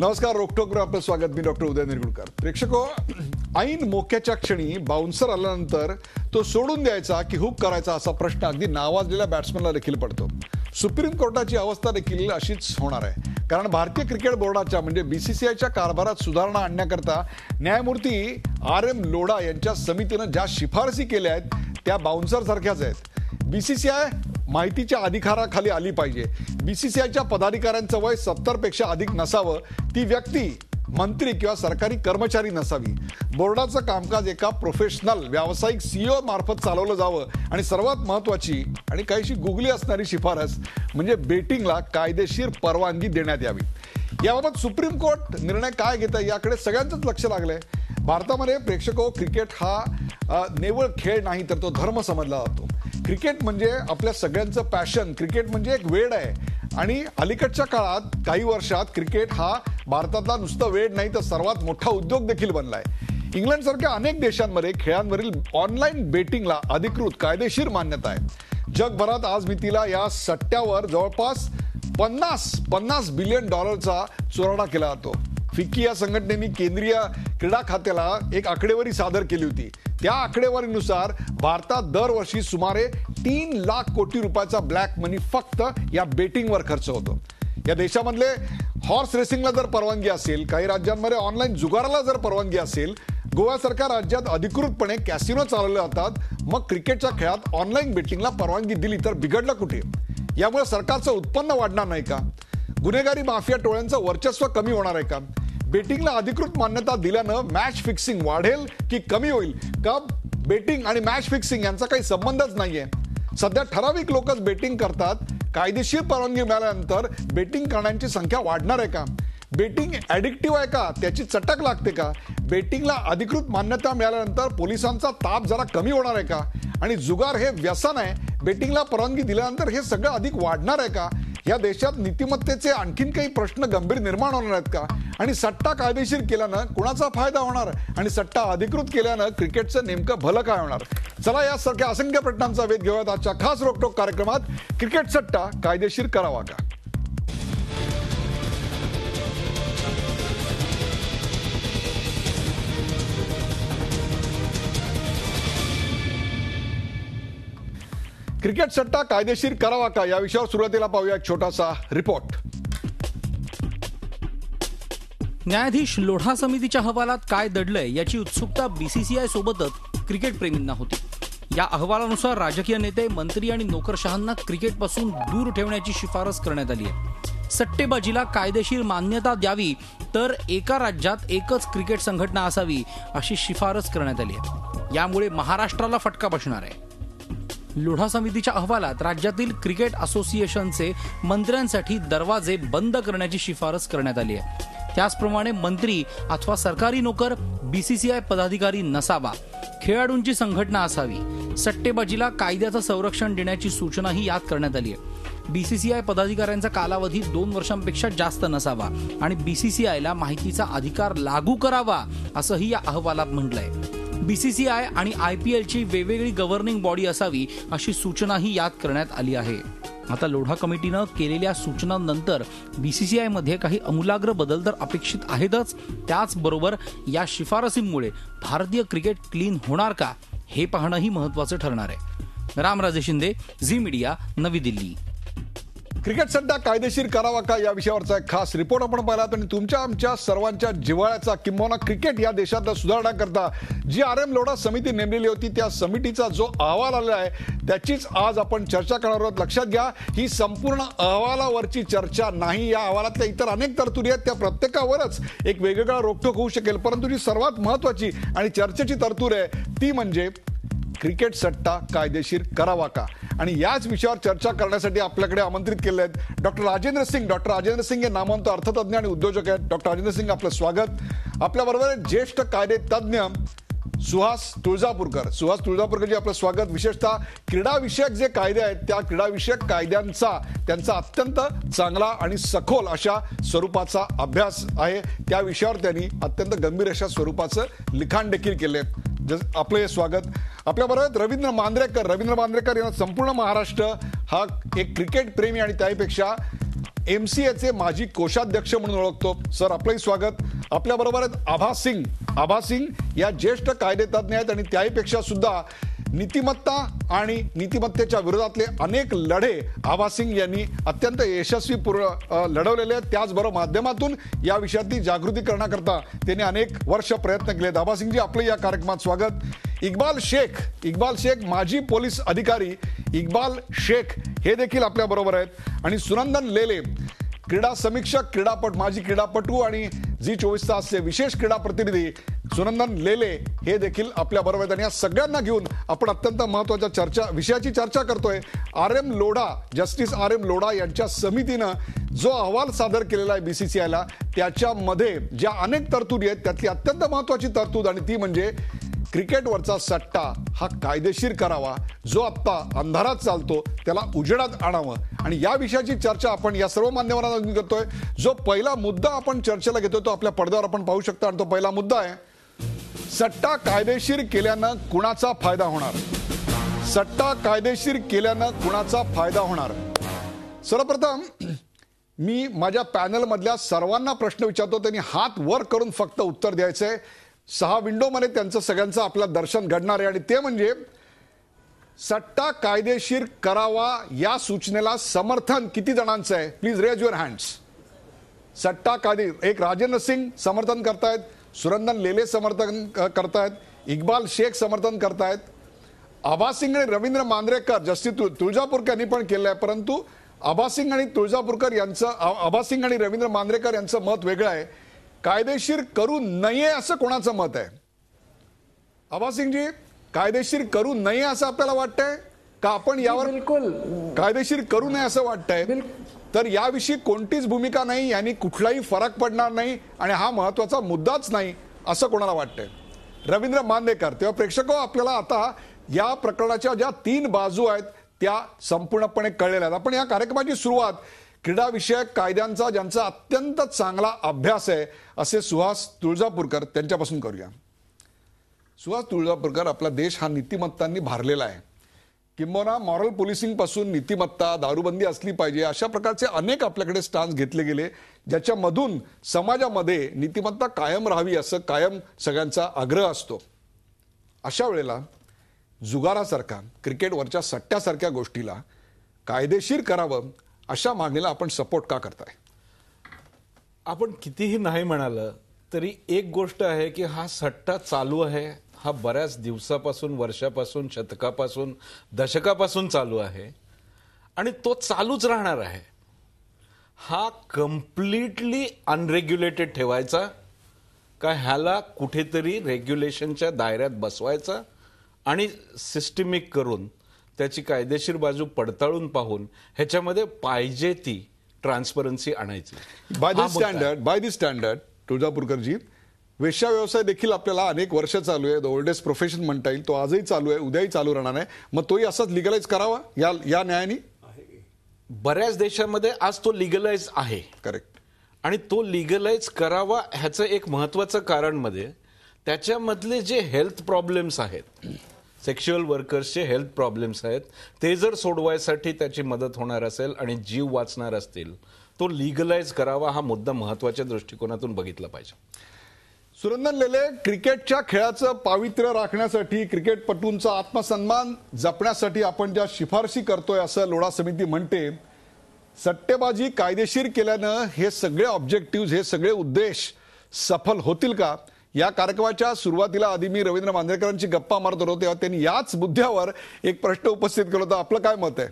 नमस्कार. रोकटोकवर आपलं स्वागत. मी डॉक्टर उदय निरगुडकर. प्रेक्षको, ऐन मोक्याच्या क्षणी बाउन्सर आल्यानंतर तो सोडून द्यायचा की हुक करायचा असा प्रश्न अगदी नावाजलेल्या बॅट्समनला देखील पडतो. सुप्रीम कोर्टाची अवस्था देखील अशीच होणार आहे. कारण भारतीय क्रिकेट बोर्डाच्या म्हणजे बीसीसीआयच्या कारभारात सुधारणा आणण्याकरता न्यायमूर्ती RM लोढा यांच्या समितीनं ज्या शिफारसी केल्या आहेत त्या बाउन्सर सारख्याच आहेत. बीसीसीआय माहितीच्या अधिकाराखाली आली पाहिजे. बीसीसीआयच्या पदाधिकाऱ्यांचं वय 70 पेक्षा अधिक नसावं. ती व्यक्ती मंत्री किंवा सरकारी कर्मचारी नसावी. बोर्डाचं कामकाज एका प्रोफेशनल व्यावसायिक CEO मार्फत चालवलं जावं. आणि सर्वात महत्त्वाची आणि काहीशी गुगली असणारी शिफारस म्हणजे बेटिंगला कायदेशीर परवानगी देण्यात यावी. याबाबत सुप्रीम कोर्ट निर्णय काय घेत आहे याकडे सगळ्यांचंच लक्ष लागलंय. भारतामध्ये प्रेक्षको, क्रिकेट हा नेवळ खेळ नाही तर तो धर्म समजला जातो. क्रिकेट म्हणजे आपल्या सगळ्यांचं पॅशन. क्रिकेट म्हणजे एक वेड आहे. आणि अलीकडच्या काळात काही वर्षात क्रिकेट हा भारतातला नुसतं वेड नाही तर सर्वात मोठा उद्योग देखील बनलाय. इंग्लंडसारख्या अनेक देशांमध्ये खेळांवरील ऑनलाईन बेटिंगला अधिकृत कायदेशीर मान्यता आहे. जगभरात आज मितीला या सट्ट्यावर जवळपास $50 बिलियन चुराडा केला जातो. फिक्की या संघटनेने केंद्रीय क्रीडा खात्याला एक आकडेवारी सादर केली होती. त्या आकडेवारीनुसार भारतात दरवर्षी सुमारे 3 लाख कोटी रुपयाचा ब्लॅक मनी फक्त या बेटिंगवर खर्च होतो. या देशामधले हॉर्स रेसिंगला जर परवानगी असेल, काही राज्यांमध्ये ऑनलाईन जुगाराला जर परवानगी असेल, गोव्यासारख्या राज्यात अधिकृतपणे कॅसिनो चालवले जातात, मग क्रिकेटच्या खेळात ऑनलाईन बेटिंगला परवानगी दिली तर बिघडलं कुठे? यामुळे सरकारचं उत्पन्न वाढणार नाही का? गुन्हेगारी माफिया टोळ्यांचं वर्चस्व कमी होणार आहे का? बेटिंगला अधिकृत मान्यता दिल्यानं मॅच फिक्सिंग वाढेल की कमी होईल का? बेटिंग आणि मॅच फिक्सिंग यांचा काही संबंधच नाहीये. सध्या ठराविक लोकच बेटिंग करतात. कायदेशीर परवानगी मिळाल्यानंतर बेटिंग करण्याची संख्या वाढणार आहे का? बेटिंग ॲडिक्टिव्ह आहे का? त्याची चटक लागते का? बेटिंगला अधिकृत मान्यता मिळाल्यानंतर पोलिसांचा ताप जरा कमी होणार आहे का? आणि जुगार हे व्यसन आहे. बेटिंगला परवानगी दिल्यानंतर हे सगळं अधिक वाढणार आहे का? या देशात नीतिमत्तेचे आणखीन काही प्रश्न गंभीर निर्माण होणार आहेत का? आणि सट्टा कायदेशीर केल्यानं कुणाचा फायदा होणार आणि सट्टा अधिकृत केल्यानं क्रिकेटचं नेमकं भलं काय होणार? चला यासारख्या असंख्य प्रश्नांचा वेध घेऊयात आजच्या खास रोकटोक कार्यक्रमात. क्रिकेट सट्टा कायदेशीर करावा का? क्रिकेट सट्टा कायदेशीर करावा का या विषयावर सुरुवातीला पाहूया एक छोटासा रिपोर्ट. न्यायाधीश लोढा समितीच्या अहवालात काय दडलंय याची उत्सुकता बीसीसीआय सोबतच क्रिकेट प्रेमींना होती. या अहवालानुसार राजकीय नेते, मंत्री आणि नोकरशहांना क्रिकेटपासून दूर ठेवण्याची शिफारस करण्यात आली आहे. सट्टेबाजीला कायदेशीर मान्यता द्यावी तर एका राज्यात एकच क्रिकेट संघटना असावी अशी शिफारस करण्यात आली आहे. यामुळे महाराष्ट्राला फटका बसणार आहे. लोढा समितीच्या अहवालात राज्यातील क्रिकेट असोसिएशनचे मंत्र्यांसाठी दरवाजे बंद करण्याची शिफारस करण्यात आली आहे. त्याचप्रमाणे मंत्री अथवा सरकारी नोकर बीसीसीआय पदाधिकारी नसावा. खेळाडूंची संघटना असावी. सट्टेबाजीला कायद्याचं संरक्षण देण्याची सूचनाही यात करण्यात आली आहे. बीसीसीआय पदाधिकाऱ्यांचा कालावधी 2 वर्षांपेक्षा जास्त नसावा आणि बीसीसीआयला माहितीचा अधिकार लागू करावा असंही या अहवालात म्हटलंय. बीसीसीआय आणि IPLची वेगवेगळी गव्हर्निंग बॉडी असावी अशी सूचनाही यात करण्यात आली आहे. आता लोढा कमिटीनं केलेल्या सूचनांनंतर बीसीसीआयमध्ये काही आमूलाग्र बदल तर अपेक्षित आहेतच. त्याचबरोबर या शिफारसींमुळे भारतीय क्रिकेट क्लीन होणार का हे पाहणंही महत्त्वाचं ठरणार आहे. रामराजे शिंदे, झी मीडिया, नवी दिल्ली. क्रिकेट सट्टा कायदेशीर करावा का या विषयावरचा एक खास रिपोर्ट आपण पाहिला. आणि तुमच्या आमच्या सर्वांच्या जिव्हाळ्याचा किंबहुना क्रिकेट या देशातला सुधारण्याकरता जी RM लोढा समिती नेमलेली होती त्या समितीचा जो अहवाल आलेला आहे त्याचीच आज आपण चर्चा करणार आहोत. लक्षात घ्या, ही संपूर्ण अहवालावरची चर्चा नाही. या अहवालातल्या इतर अनेक तरतुदी आहेत त्या प्रत्येकावरच एक वेगवेगळा रोकटोक होऊ शकेल. परंतु जी सर्वात महत्वाची आणि चर्चेची तरतूद आहे ती म्हणजे क्रिकेट सट्टा कायदेशीर करावा का? आणि याच विषयावर चर्चा करण्यासाठी आपल्याकडे आमंत्रित केले आहेत डॉक्टर राजेंद्र सिंग. डॉक्टर राजेंद्र सिंग हे नामवंत अर्थतज्ञ आणि उद्योजक आहेत. डॉक्टर राजेंद्र सिंग, आपलं स्वागत. आपल्याबरोबर ज्येष्ठ कायदे तज्ञ सुहास तुळजापूरकर. सुहास तुळजापूरकरजी, आपलं स्वागत. विशेषतः क्रीडाविषयक जे कायदे आहेत त्या क्रीडाविषयक कायद्यांचा त्यांचा अत्यंत चांगला आणि सखोल अशा स्वरूपाचा अभ्यास आहे. त्या विषयावर त्यांनी अत्यंत गंभीर अशा स्वरूपाचं लिखाण देखील केले. आपलं हे स्वागत. आपल्याबरोबर रवींद्र मांद्रेकर यांना संपूर्ण महाराष्ट्र हा एक क्रिकेट प्रेमी आणि त्यापेक्षा MCAचे माजी कोषाध्यक्ष म्हणून ओळखतो. सर, आपलंही स्वागत. आपल्या बरोबर आहेत आभा सिंग. आभा सिंग या ज्येष्ठ कायदेतज्ञ आहेत आणि त्याहीपेक्षा सुद्धा नीतिमत्ता आणि नीतिमत्तेच्या विरोधातले अनेक लढे आभा सिंग यांनी अत्यंत यशस्वी लढवलेले आहेत. त्याचबरोबर माध्यमातून या विषयातली जागृती करण्याकरता त्यांनी अनेक वर्ष प्रयत्न केलेत. आभा सिंगजी, आपलं या कार्यक्रमात स्वागत. इक्बाल शेख माजी पोलीस अधिकारी इक्बाल शेख हे देखील आपल्या बरोबर आहेत. आणि सुनंदन लेले, क्रीडा समीक्षक, माजी क्रीडापटू आणि झी24 तासचे विशेष क्रीडा प्रतिनिधी सुनंदन लेले हे देखील आपल्या बरोबर आहेत. आणि या सगळ्यांना घेऊन आपण अत्यंत महत्वाच्या विषयाची चर्चा करतोय. जस्टिस आर एम लोढा यांच्या समितीनं जो अहवाल सादर केलेला आहे BCCIला, त्याच्यामध्ये ज्या अनेक तरतुदी आहेत त्यातली अत्यंत महत्वाची तरतूद आणि ती म्हणजे क्रिकेटवरचा सट्टा हा कायदेशीर करावा, जो आत्ता अंधारात चालतो त्याला उजेडात आणावं. आणि या विषयाची चर्चा आपण या सर्व मान्यवरांना करतोय. जो पहिला मुद्दा आपण चर्चेला घेतोय तो आपल्या पडद्यावर आपण पाहू शकता. आणि तो पहिला मुद्दा आहे, सट्टा कायदेशीर केल्यानं कुणाचा फायदा होणार. सट्टा कायदेशीर केल्यानं कुणाचा फायदा होणार. सर्वप्रथम मी माझ्या पॅनल मधल्या सर्वांना प्रश्न विचारतो, त्यांनी हात वर करून फक्त उत्तर द्यायचंय. 6 विंडोमध्ये त्यांचं सगळ्यांचं आपलं दर्शन घडणार आहे. आणि ते म्हणजे सट्टा कायदेशीर करावा या सूचनेला समर्थन किती जणांचं आहे. Please raise your hands. सट्टा कायदे, एक राजेंद्र सिंग समर्थन करतायत, सुनंदन लेले समर्थन करतायत, इक्बाल शेख समर्थन करतायत, आभा सिंग आणि रवींद्र मांजरेकर, जस्टिस तुळजापूरकर यांनी पण केलं आहे. परंतु आभा सिंग आणि रवींद्र मांजरेकर यांचं मत वेगळं आहे. कायदेशीर करू नये असं कोणाचं मत आहे. आभा सिंगजी, कायदेशीर करू नये असं आपल्याला वाटतंय का? आपण यावर कायदेशीर करू नये असं वाटतंय तर याविषयी कोणतीच भूमिका नाही, यांनी कुठलाही फरक पडणार नाही आणि हा महत्वाचा मुद्दाच नाही असं कोणाला वाटतंय. रवींद्र मांजरेकर, तेव्हा प्रेक्षक, आपल्याला आता या प्रकरणाच्या ज्या 3 बाजू आहेत त्या संपूर्णपणे कळलेल्या आहेत. आपण या कार्यक्रमाची सुरुवात क्रीडा विषयक कायद्यांचा ज्यांचा अत्यंत चांगला अभ्यास आहे असे सुहास तुळजापूरकर त्यांच्यापासून करूया. सुहास तुळजापूरकर, आपला देश हा नीतिमत्तांनी भारलेला आहे. किंबहुना मॉरल पोलिसिंग पासून नीतिमत्ता, दारूबंदी असली पाहिजे अशा प्रकारचे अनेक आपल्याकडे स्टान्स घेतले गेले, ज्याच्यामधून समाजामध्ये नीतिमत्ता कायम राहावी असं कायम सगळ्यांचा आग्रह असतो. अशा वेळेला जुगारासारखा, क्रिकेटवरच्या सट्ट्यासारख्या गोष्टीला कायदेशीर करावं अशा मागणीला आपण सपोर्ट का करताय? आपण कितीही नाही म्हणालं तरी एक गोष्ट आहे की हा सट्टा चालू आहे. हा बऱ्याच दिवसापासून, वर्षापासून, शतकापासून, दशकापासून चालू आहे आणि तो चालूच राहणार आहे. हा कम्प्लिटली अनरेग्युलेटेड ठेवायचा का ह्याला कुठेतरी रेग्युलेशनच्या दायऱ्यात बसवायचा आणि सिस्टमिक करून त्याची कायदेशीर बाजू पडताळून पाहून ह्याच्यामध्ये पाहिजे ती ट्रान्सपरन्सी आणायची. बाय दिस स्टँडर्ड तुळजापूरकरजी, वेश्या व्यवसाय देखील आपल्याला अनेक वर्ष चालू आहे. द ओल्डेस्ट प्रोफेशन म्हणता येईल. तो आजही चालू आहे, उद्याही चालू राहणार आहे. मग तोही असाच लिगलाइज करावा या न्यायाने. बऱ्याच देशामध्ये आज तो लिगलाइज आहे. करेक्ट. आणि तो लिगलाइज करावा ह्याचं एक महत्वाचं कारण मध्ये त्याच्यामधले जे हेल्थ प्रॉब्लेम्स आहेत, सेक्शुअल वर्कर्सचे हेल्थ प्रॉब्लेम्स आहेत, ते जर सोडवायसाठी त्याची मदत होणार असेल आणि जीव वाचणार असतील, तो लिगलाइज करावा हा मुद्दा महत्वाच्या दृष्टिकोनातून बघितला पाहिजे. सुनंदन लेले, क्रिकेटच्या खेळाचं पावित्र्य राखण्यासाठी, क्रिकेटपटूंचा आत्मसन्मान जपण्यासाठी आपण ज्या शिफारशी करतोय असं लोढा समिती म्हणते, सट्टेबाजी कायदेशीर केल्यानं हे सगळे ऑब्जेक्टिव्ह, हे सगळे उद्देश सफल होतील का? या कार्यक्रमाच्या सुरुवातीला आधी मी रवींद्र मांजरेकरांची गप्पा मारत होतो तेव्हा त्यांनी याच मुद्द्यावर एक प्रश्न उपस्थित केला होता. आपलं काय मत आहे?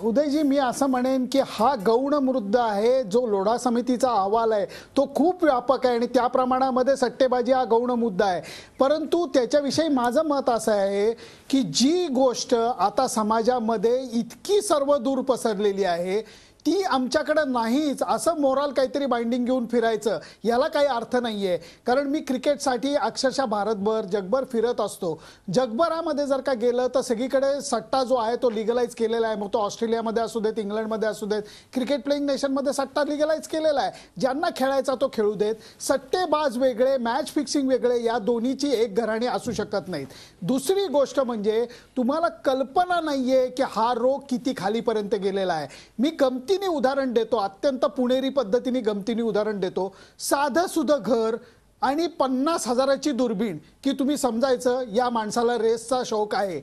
उदयजी, मी असं म्हणेन की हा गौण मुद्दा आहे. जो लोढा समितीचा अहवाल आहे तो खूप व्यापक आहे आणि त्या प्रमाणामध्ये सट्टेबाजी हा गौण मुद्दा आहे. परंतु त्याच्याविषयी माझं मत असं आहे की जी गोष्ट आता समाजामध्ये इतकी सर्वदूर पसरलेली आहे ती आमच्याकडे नाहीच असं मोराल काहीतरी बाइंडिंग घेऊन फिरायचं याला काही अर्थ नाहीये. कारण मी क्रिकेटसाठी अक्षरशः भारतभर जगभर फिरत असतो. जगभरामध्ये जर का गेलं तर सगळीकडे सट्टा जो आहे तो लिगलाइज केलेला आहे. मग तो ऑस्ट्रेलियामध्ये असू देत, इंग्लंडमध्ये असू देत, क्रिकेट प्लेइंग नेशनमध्ये सट्टा लिगलाइज केलेला आहे. ज्यांना खेळायचा तो खेळू देत. सट्टेबाज वेगळे, मॅच फिक्सिंग वेगळे, या दोन्हीची एक घराणी असू शकत नाहीत. दुसरी गोष्ट म्हणजे तुम्हाला कल्पना नाहीये की हा रोग किती खालीपर्यंत गेलेला आहे. मी गमतीने उदाहरण देतो, अत्यंत पुणेरी पद्धतीने गमतीने उदाहरण देतो. साधं सुद्धा घर आणि 50,000ची दुर्बीण की तुम्ही समजायचं या माणसाला रेसचा शौक आहे.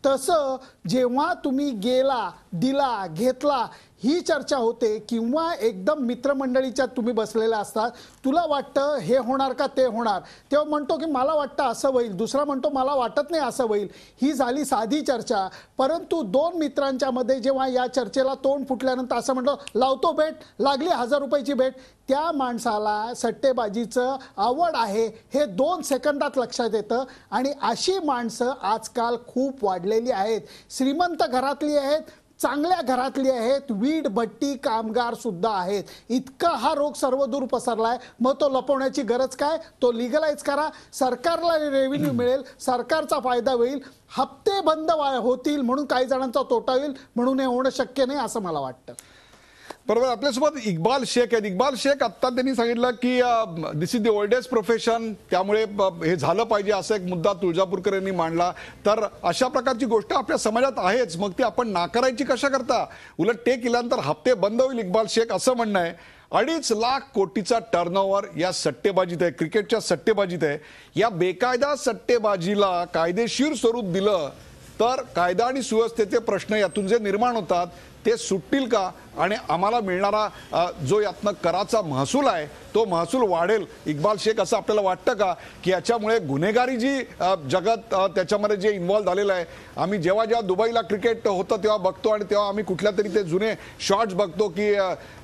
तसं जेव्हा तुम्ही गेला, दिला, घेतला ही चर्चा होते किंवा एकदम मित्रमंडळीच्या तुम्ही बसलेला असतात, तुला वाटतं हे होणार का ते होणार, तेव्हा म्हणतो की मला वाटतं असं होईल, दुसरा म्हणतो मला वाटत नाही असं होईल. ही झाली साधी चर्चा. परंतु दोन मित्रांच्या मध्ये जेव्हा या चर्चेला तोंड फुटल्यानंतर असं म्हणतो लावतो बेट, लागली 1000 रुपयाची बेट, त्या माणसाला सट्टेबाजीचं आवड आहे हे 2 सेकंदात लक्षात येतं. आणि अशी माणसं आजकाल खूप वाढलेली आहेत. श्रीमंत घरातली आहेत, चांगल्या घरातली आहेत, वीट भट्टी कामगार सुद्धा आहेत. इतका हा रोग सर्वदूर पसरलाय. मग तो लपवण्याची गरज काय? तो लिगलाइज करा, सरकारला रेव्हेन्यू मिळेल, सरकारचा फायदा होईल, हप्ते बंद होतील म्हणून काही जणांचा तोटा होईल, म्हणून हे होणं शक्य नाही असं मला वाटतं. बरोबर. आपल्यासोबत इक्बाल शेख आहेत. इक्बाल शेख, आत्ता त्यांनी सांगितलं की दिस इज द ओल्डेस्ट प्रोफेशन, त्यामुळे हे झालं पाहिजे असा एक मुद्दा तुळजापूरकर यांनी मांडला. तर अशा प्रकारची गोष्ट आपल्या समाजात आहेच, मग ती आपण नाकारायची कशा करता? उलट ते केल्यानंतर हप्ते बंद होईल. इक्बाल शेख असं म्हणणं आहे. 2.5 लाख कोटीचा टर्नओव्हर या सट्टेबाजीत आहे, क्रिकेटच्या सट्टेबाजीत आहे. या बेकायदा सट्टेबाजीला कायदेशीर स्वरूप दिलं तर कायदा आणि सुव्यवस्थेचे प्रश्न यातून जे निर्माण होतात ते सुटतील का? आणि आम्हाला मिळणारा जो यातनं कराचा महसूल आहे तो महसूल वाढेल. इक्बाल शेख, असं आपल्याला वाटतं का की याच्यामुळे गुन्हेगारी जी जगत त्याच्यामध्ये जे इन्व्हॉल्व झालेलं आहे, आम्ही जेव्हा जेव्हा दुबईला क्रिकेट होतं तेव्हा बघतो आणि तेव्हा आम्ही कुठल्या तरी ते जुने शॉट्स बघतो की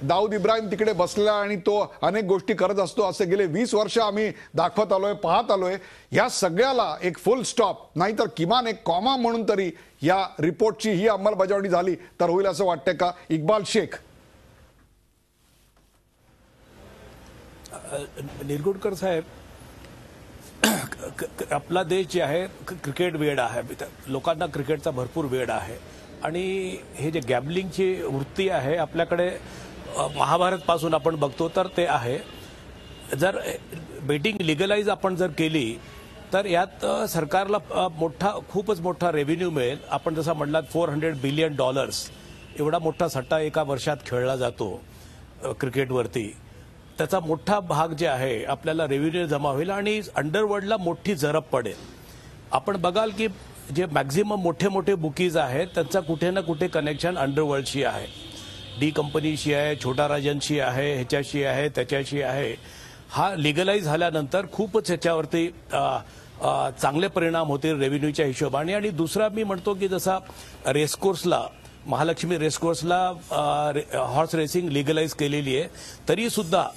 दाऊद इब्राहिम तिकडे बसला आणि तो अनेक गोष्टी करत असतो, असे गेले 20 वर्ष आम्ही दाखवत आलोय, पाहत आलोय. या सगळ्याला एक फुल स्टॉप नाहीतर किमान एक कॉमा म्हणून तरी या रिपोर्टची ही अंमलबजावणी झाली तर होईल असं वाटतंय का? इक्बाल शेख. निरगुडकर साहेब, आपला देश जे आहे क्रिकेट वेड आहे, लोकांना क्रिकेटचा भरपूर वेड आहे. आणि हे जे गॅम्बलिंगची वृत्ती आहे आपल्याकडे महाभारत पासून आपण बघतो तर ते आहे. जर बेटिंग लिगलाइज आपण जर केली तर यात सरकारला खूपच मोठा रेव्हेन्यू मिळेल. आपण जसं म्हटलात $400 बिलियन एवढा मोठा सट्टा एका वर्षात खेळला जातो क्रिकेटवरती. त्याचा मोठा भाग जे आहे आपल्याला रेव्हेन्यू जमा होईल आणि अंडरवर्ल्डला मोठी झरप पडेल. आपण बघाल की जे मॅक्झिमम मोठे मोठे बुकीज आहेत त्यांचा कुठे ना कुठे कनेक्शन अंडरवर्ल्डशी आहे, डी कंपनीशी आहे, छोटा राजनशी आहे, ह्याच्याशी आहे, त्याच्याशी आहे. हा लिगलाइज झाल्यानंतर खूपच ह्याच्यावरती चांगले परिणाम होतील रेव्हेन्यूच्या हिशोबाने. आणि दुसरा मी म्हणतो की जसा रेसकोर्सला, महालक्ष्मी रेसकोर्सला हॉर्स रेसिंग लिगलाइज केलेली आहे, तरी सुद्धा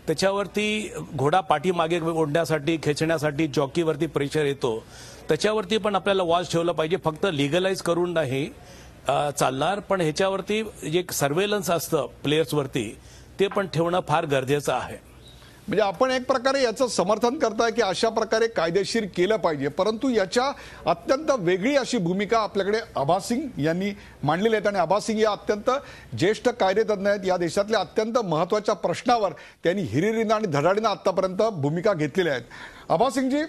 त्याच्यावरती घोडा पाठीमागे ओढण्यासाठी, खेचण्यासाठी जॉकीवरती प्रेशर येतो. त्याच्यावरती पण आपल्याला वॉच ठेवलं पाहिजे. फक्त लिगलाइज करून नाही चालणार, पण ह्याच्यावरती जे सर्वेलन्स असतं प्लेयर्सवरती ते पण ठेवणं फार गरजेचं आहे. म्हणजे आपण एक प्रकारे याचं समर्थन करताय की अशा प्रकारे कायदेशीर केलं पाहिजे, परंतु याच्या अत्यंत वेगळी अशी भूमिका आपल्याकडे आभा सिंग यांनी मांडलेली आहे. आणि आभा सिंग या अत्यंत ज्येष्ठ कायदेतज्ञ आहेत. या देशातल्या अत्यंत महत्त्वाच्या प्रश्नावर त्यांनी हिरिरीनं आणि धडाडीनं आतापर्यंत भूमिका घेतलेल्या आहेत. आभा सिंगजी,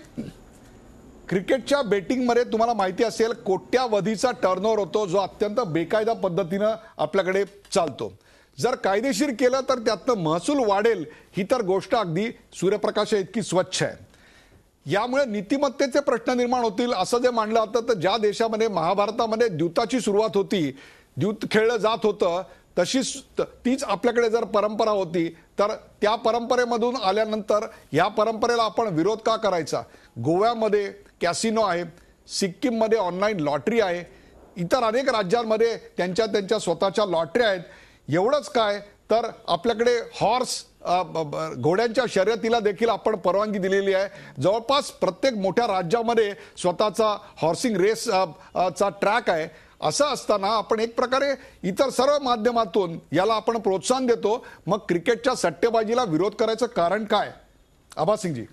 क्रिकेटच्या बेटिंगमध्ये तुम्हाला माहिती असेल कोट्यावधीचा टर्नओव्हर होतो जो अत्यंत बेकायदा पद्धतीनं आपल्याकडे चालतो. जर कायदेशीर केलं तर त्यातनं महसूल वाढेल ही तर गोष्ट अगदी सूर्यप्रकाश इतकी स्वच्छ आहे. यामुळे नीतिमत्तेचे प्रश्न निर्माण होतील असं जे मानलं जातं. तर ज्या देशामध्ये महाभारतामध्ये द्यूताची सुरुवात होती, द्यूत खेळलं जात होतं, तीच आपल्याकडे जर परंपरा होती तर त्या परंपरेमधून आल्यानंतर या परंपरेला आपण विरोध का करायचा? गोव्यामध्ये कॅसिनो आहे, सिक्कीममध्ये ऑनलाईन लॉटरी आहे, इतर अनेक राज्यांमध्ये त्यांच्या स्वतःच्या लॉटऱ्या आहेत. एवढंच काय तर आपल्याकडे हॉर्स घोड्यांच्या शर्यतीला देखील आपण परवानगी दिलेली आहे. जवळपास प्रत्येक मोठ्या राज्यामध्ये स्वतःचा हॉर्सिंग रेस चा ट्रॅक आहे. असं असताना आपण एक प्रकारे इतर सर्व माध्यमातून याला आपण प्रोत्साहन देतो, मग क्रिकेटच्या सट्टेबाजीला विरोध करायचं कारण काय? आभा सिंगजी.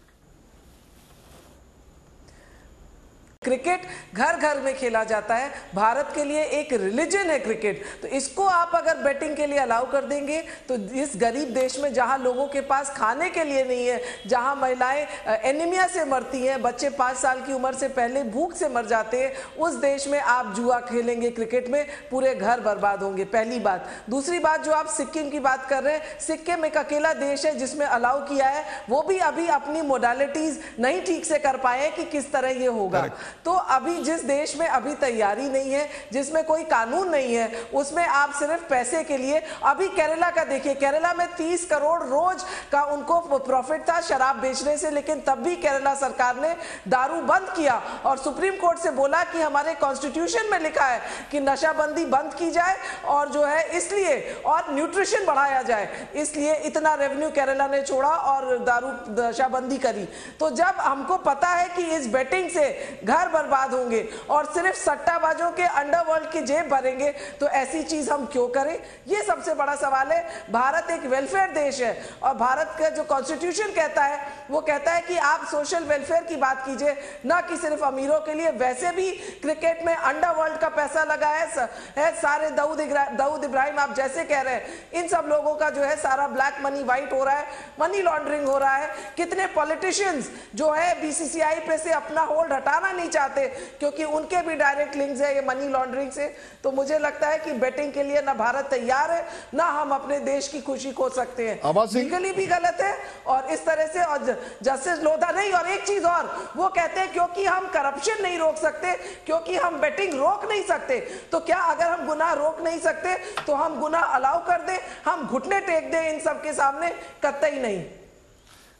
क्रिकेट घर घर में खेला जाता है, भारत के लिए एक रिलीजन है क्रिकेट, तो इसको आप अगर बेटिंग के लिए अलाउ कर देंगे तो इस गरीब देश में जहां लोगों के पास खाने के लिए नहीं है, जहां महिलाएं एनीमिया से मरती हैं, बच्चे 5 साल की उम्र से पहले भूख से मर जाते हैं, उस देश में आप जुआ खेलेंगे क्रिकेट में, पूरे घर बर्बाद होंगे, पहली बात। दूसरी बात, जो आप सिक्किम की बात कर रहे हैं, सिक्किम एक अकेला देश है जिसमें अलाउ किया है, वो भी अभी अपनी मोडालिटीज नहीं ठीक से कर पाए कि किस तरह ये होगा। तो अभी जिस देश में अभी तैयारी नहीं है, जिसमें कोई कानून नहीं है, उसमें आप सिर्फ पैसे के लिए, अभी केरला का देखिए, केरला में 30 करोड़ रोज का उनको प्रॉफिट था शराब बेचने से, लेकिन तब भी केरला सरकार ने दारू बंद किया और सुप्रीम कोर्ट से बोला कि हमारे कॉन्स्टिट्यूशन में लिखा है कि नशाबंदी बंद की जाए और जो है इसलिए, और न्यूट्रिशन बढ़ाया जाए, इसलिए इतना रेवेन्यू केरला ने छोड़ा और दारू नशाबंदी करी। तो जब हमको पता है कि इस बेटिंग से घर बर्बाद होंगे और सिर्फ सट्टाबाजों के अंडरवर्ल्ड की जेब भरेंगे, तो ऐसी चीज हम क्यों करें? ये सबसे बड़ा सवाल है। भारत एक वेलफेयर देश है और भारत का जो कॉन्स्टिट्यूशन कहता है वो कहता है कि आप सोशल वेलफेयर की बात कीजिए, ना कि सिर्फ अमीरों के लिए। वैसे भी क्रिकेट में अंडरवर्ल्ड का पैसा लगा है सारे दाऊद इब्राहिम आप जैसे कह रहे हैं, इन सब लोगों का जो है सारा ब्लैक मनी व्हाइट हो रहा है, मनी लॉन्ड्रिंग हो रहा है। कितने पॉलिटिशियंस जो है बीसीसीआई पे से अपना होल्ड हटाना नहीं चाहते क्योंकि उनके भी डायरेक्ट लिंक्स है ये मनी लॉन्ड्रिंग से। तो मुझे लगता है कि बेटिंग के लिए ना भारत तैयार है, ना हम अपने देश की खुशी खो सकते हैं। लीगली भी गलत है और इस तरह से, और जस्टिस लोधा नहीं, और एक चीज और, वो कहते हैं क्योंकि हम करप्शन नहीं रोक सकते, क्योंकि हम बेटिंग रोक नहीं सकते, तो क्या अगर हम गुनाह रोक नहीं सकते तो हम गुनाह अलाउ कर दें, हम घुटने टेक दें इन सबके सामने? कतई नहीं।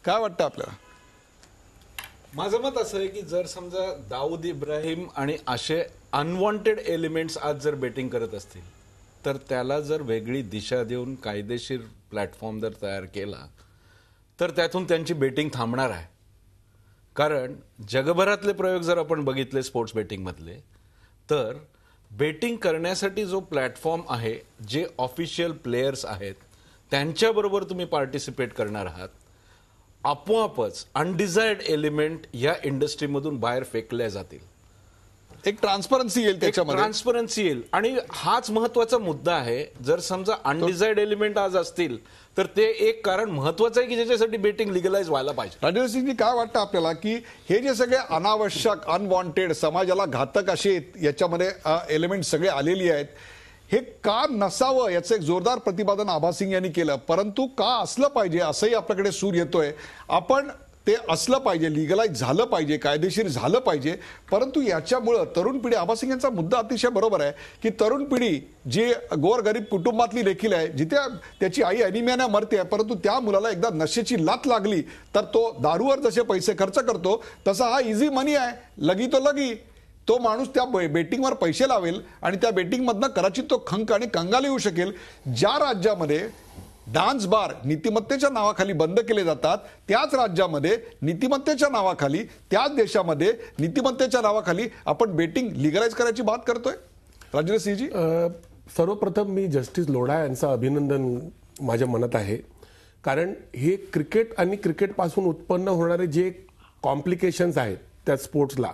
काय वाटतं आपल्याला? माझं मत असं आहे की जर समजा दाऊद इब्राहिम आणि असे अनवॉन्टेड एलिमेंट्स आज जर बेटिंग करत असतील, तर त्याला जर वेगळी दिशा देऊन कायदेशीर प्लॅटफॉर्म जर तयार केला तर त्यातून त्यांची बेटिंग थांबणार आहे. कारण जगभरातले प्रयोग जर आपण बघितले स्पोर्ट्स बेटिंगमधले, तर बेटिंग करण्यासाठी जो प्लॅटफॉर्म आहे, जे ऑफिशियल प्लेयर्स आहेत त्यांच्याबरोबर तुम्ही पार्टिसिपेट करणार आहात, आपोआपच अनडिझायर्ड एलिमेंट या इंडस्ट्रीमधून बाहेर फेकल्या जातील. एक ट्रान्सपरन्सी येईल त्याच्यामध्ये, ट्रान्सपरन्सी येईल. आणि हाच महत्वाचा मुद्दा आहे. जर समजा अनडिझायर्ड एलिमेंट आज असतील तर ते एक कारण महत्वाचं आहे की ज्याच्यासाठी बेटिंग लिगलाइज व्हायला पाहिजे. राजेंद्र सिंगजी, काय वाटतं आपल्याला की हे जे सगळे अनावश्यक, अनवॉन्टेड, समाजाला घातक असे याच्यामध्ये एलिमेंट सगळे आलेली आहेत, हे का नसावं याचं एक जोरदार प्रतिपादन आभा सिंग यांनी केलं. परंतु का असलं पाहिजे असंही आपल्याकडे सूर येतोय. आपण ते असलं पाहिजे, लिगलाइज झालं पाहिजे, कायदेशीर झालं पाहिजे. परंतु याच्यामुळं तरुण पिढी, आभा सिंग यांचा मुद्दा अतिशय बरोबर आहे की तरुण पिढी जी गोरगरीब कुटुंबातली देखील आहे, जिथे त्याची आई अॅनिमियाने मरते, परंतु त्या मुलाला एकदा नशेची लात लागली तर तो दारूवर जसे पैसे खर्च करतो तसा हा इझी मनी आहे, लगी तो लगी. तो माणूस त्या बेटिंगवर पैसे लावेल आणि त्या बेटिंगमधनं कदाचित तो खंक आणि कंगाल येऊ शकेल. ज्या राज्यामध्ये डान्स बार नीतिमत्तेच्या नावाखाली बंद केले जातात, त्याच राज्यामध्ये नीतिमत्तेच्या नावाखाली, त्याच देशामध्ये नीतिमत्तेच्या नावाखाली आपण बेटिंग लिगलाइज करायची बात करतोय. राजेंद्र सिंहजी, सर्वप्रथम मी जस्टिस लोढा यांचं अभिनंदन माझ्या मनात आहे. कारण हे क्रिकेट आणि क्रिकेटपासून उत्पन्न होणारे जे कॉम्प्लिकेशन्स आहेत त्या स्पोर्ट्सला,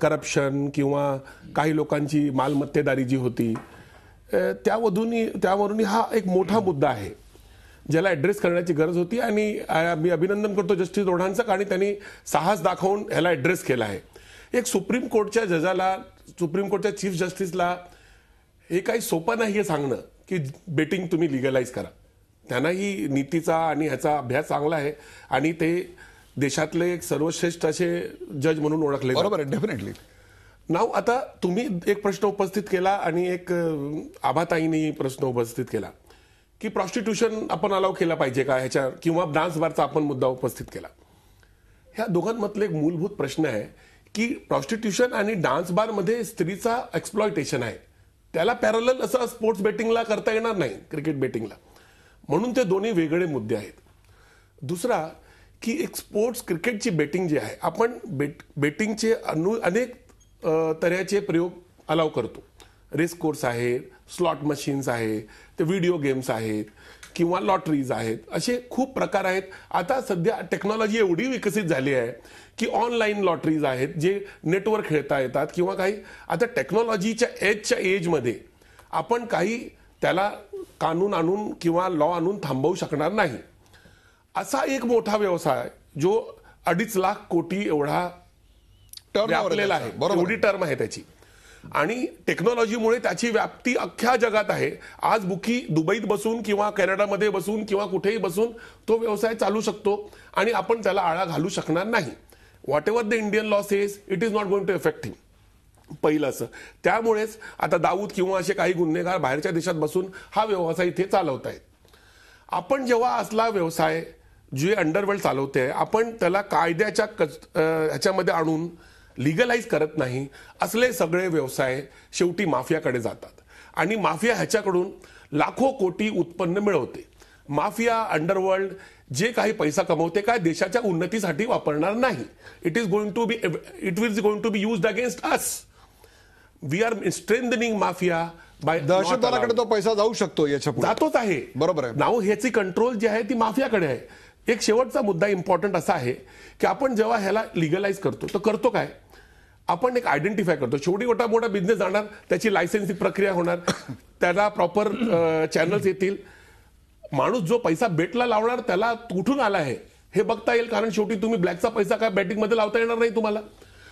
करप्शन किंवा काही लोकांची मालमत्तेदारी जी होती, त्यावरून हा एक मोठा मुद्दा आहे ज्याला ॲड्रेस करण्याची गरज होती. आणि मी अभिनंदन करतो जस्टिस लोढांचं, आणि त्यांनी साहस दाखवून ह्याला ॲड्रेस केला आहे. एक सुप्रीम कोर्टच्या जजाला, सुप्रीम कोर्टच्या चीफ जस्टिसला हे काही सोपं नाही हे सांगणं की बेटिंग तुम्ही लिगलाइज करा. त्यांनाही नीतीचा आणि ह्याचा अभ्यास चांगला आहे आणि ते देशातले एक सर्वश्रेष्ठ असे जज म्हणून ओळखले. बरोबर आहे, डेफिनेटली. नाव आता तुम्ही एक प्रश्न उपस्थित केला आणि एक आभाताईंनी प्रश्न उपस्थित केला की प्रॉस्टिट्यूशन आपण अलाव केला पाहिजे का ह्याच्या, किंवा डान्स बारचा आपण मुद्दा उपस्थित केला. ह्या दोघांमधले एक मूलभूत प्रश्न आहे की प्रॉस्टिट्यूशन आणि डान्स बारमध्ये स्त्रीचा एक्सप्लॉयटेशन आहे. त्याला पॅरलल असं स्पोर्ट्स बेटिंगला करता येणार नाही, क्रिकेट बेटिंगला. म्हणून ते दोन्ही वेगळे मुद्दे आहेत. दुसरा की एक स्पोर्ट्स क्रिकेटची बेटिंग जी आहे, आपण बेटिंगचे अनेक तऱ्हेचे प्रयोग अलाव करतो. रेस कोर्स आहे, स्लॉट मशीन्स आहे, ते व्हिडिओ गेम्स आहेत किंवा लॉटरीज आहेत, असे खूप प्रकार आहेत. आता सध्या टेक्नॉलॉजी एवढी विकसित झाली आहे की ऑनलाईन लॉटरीज आहेत जे नेटवर खेळता येतात किंवा काही. आता टेक्नॉलॉजीच्या एजमध्ये आपण काही त्याला कानून आणून किंवा लॉ आणून थांबवू शकणार नाही. असा एक मोठा व्यवसाय जो 2.5 लाख कोटी एवढा व्यापलेला आहे, एवढी टर्म आहे त्याची, आणि टेक्नॉलॉजीमुळे त्याची व्याप्ती अख्ख्या जगात आहे. आज बुकी दुबईत बसून किंवा कॅनडामध्ये बसून किंवा कुठेही बसून तो व्यवसाय चालू शकतो आणि आपण त्याला आळा घालू शकणार नाही. Whatever the Indian law says it is not going to effect him. पहिलं असं. त्यामुळेच आता दाऊद किंवा असे काही गुन्हेगार बाहेरच्या देशात बसून हा व्यवसाय इथे चालवत आहेत. आपण जेव्हा असला व्यवसाय जे अंडरवर्ल्ड चालवते आपण त्याला कायद्याच्या ह्याच्यामध्ये आणून लिगलाइज करत नाही, असले सगळे व्यवसाय शेवटी माफियाकडे जातात आणि माफिया ह्याच्याकडून लाखो कोटी उत्पन्न मिळवते. माफिया अंडरवर्ल्ड जे काही पैसा कमवते काय देशाच्या उन्नतीसाठी वापरणार नाही. It is going to be used against us. We are strengthening mafia by. दहशतवादाकडे तो पैसा जाऊ शकतो, याच्या जातोच आहे. बरोबर आहे. नाव ह्याची कंट्रोल जी आहे ती माफियाकडे आहे. एक शेवटचा मुद्दा इम्पॉर्टंट असा आहे की आपण जेव्हा ह्याला लिगलाइज करतो तर करतो काय, आपण एक आयडेंटिफाय करतो. शेवटी मोठा बिझनेस जाणार, त्याची लायसन्सिंग प्रक्रिया होणार, त्याला प्रॉपर चॅनल्स येतील. माणूस जो पैसा बेटला लावणार त्याला कुठून आला आहे हे बघता येईल, कारण शेवटी तुम्ही ब्लॅकचा पैसा काय बॅटिंग मध्ये लावता येणार नाही. तुम्हाला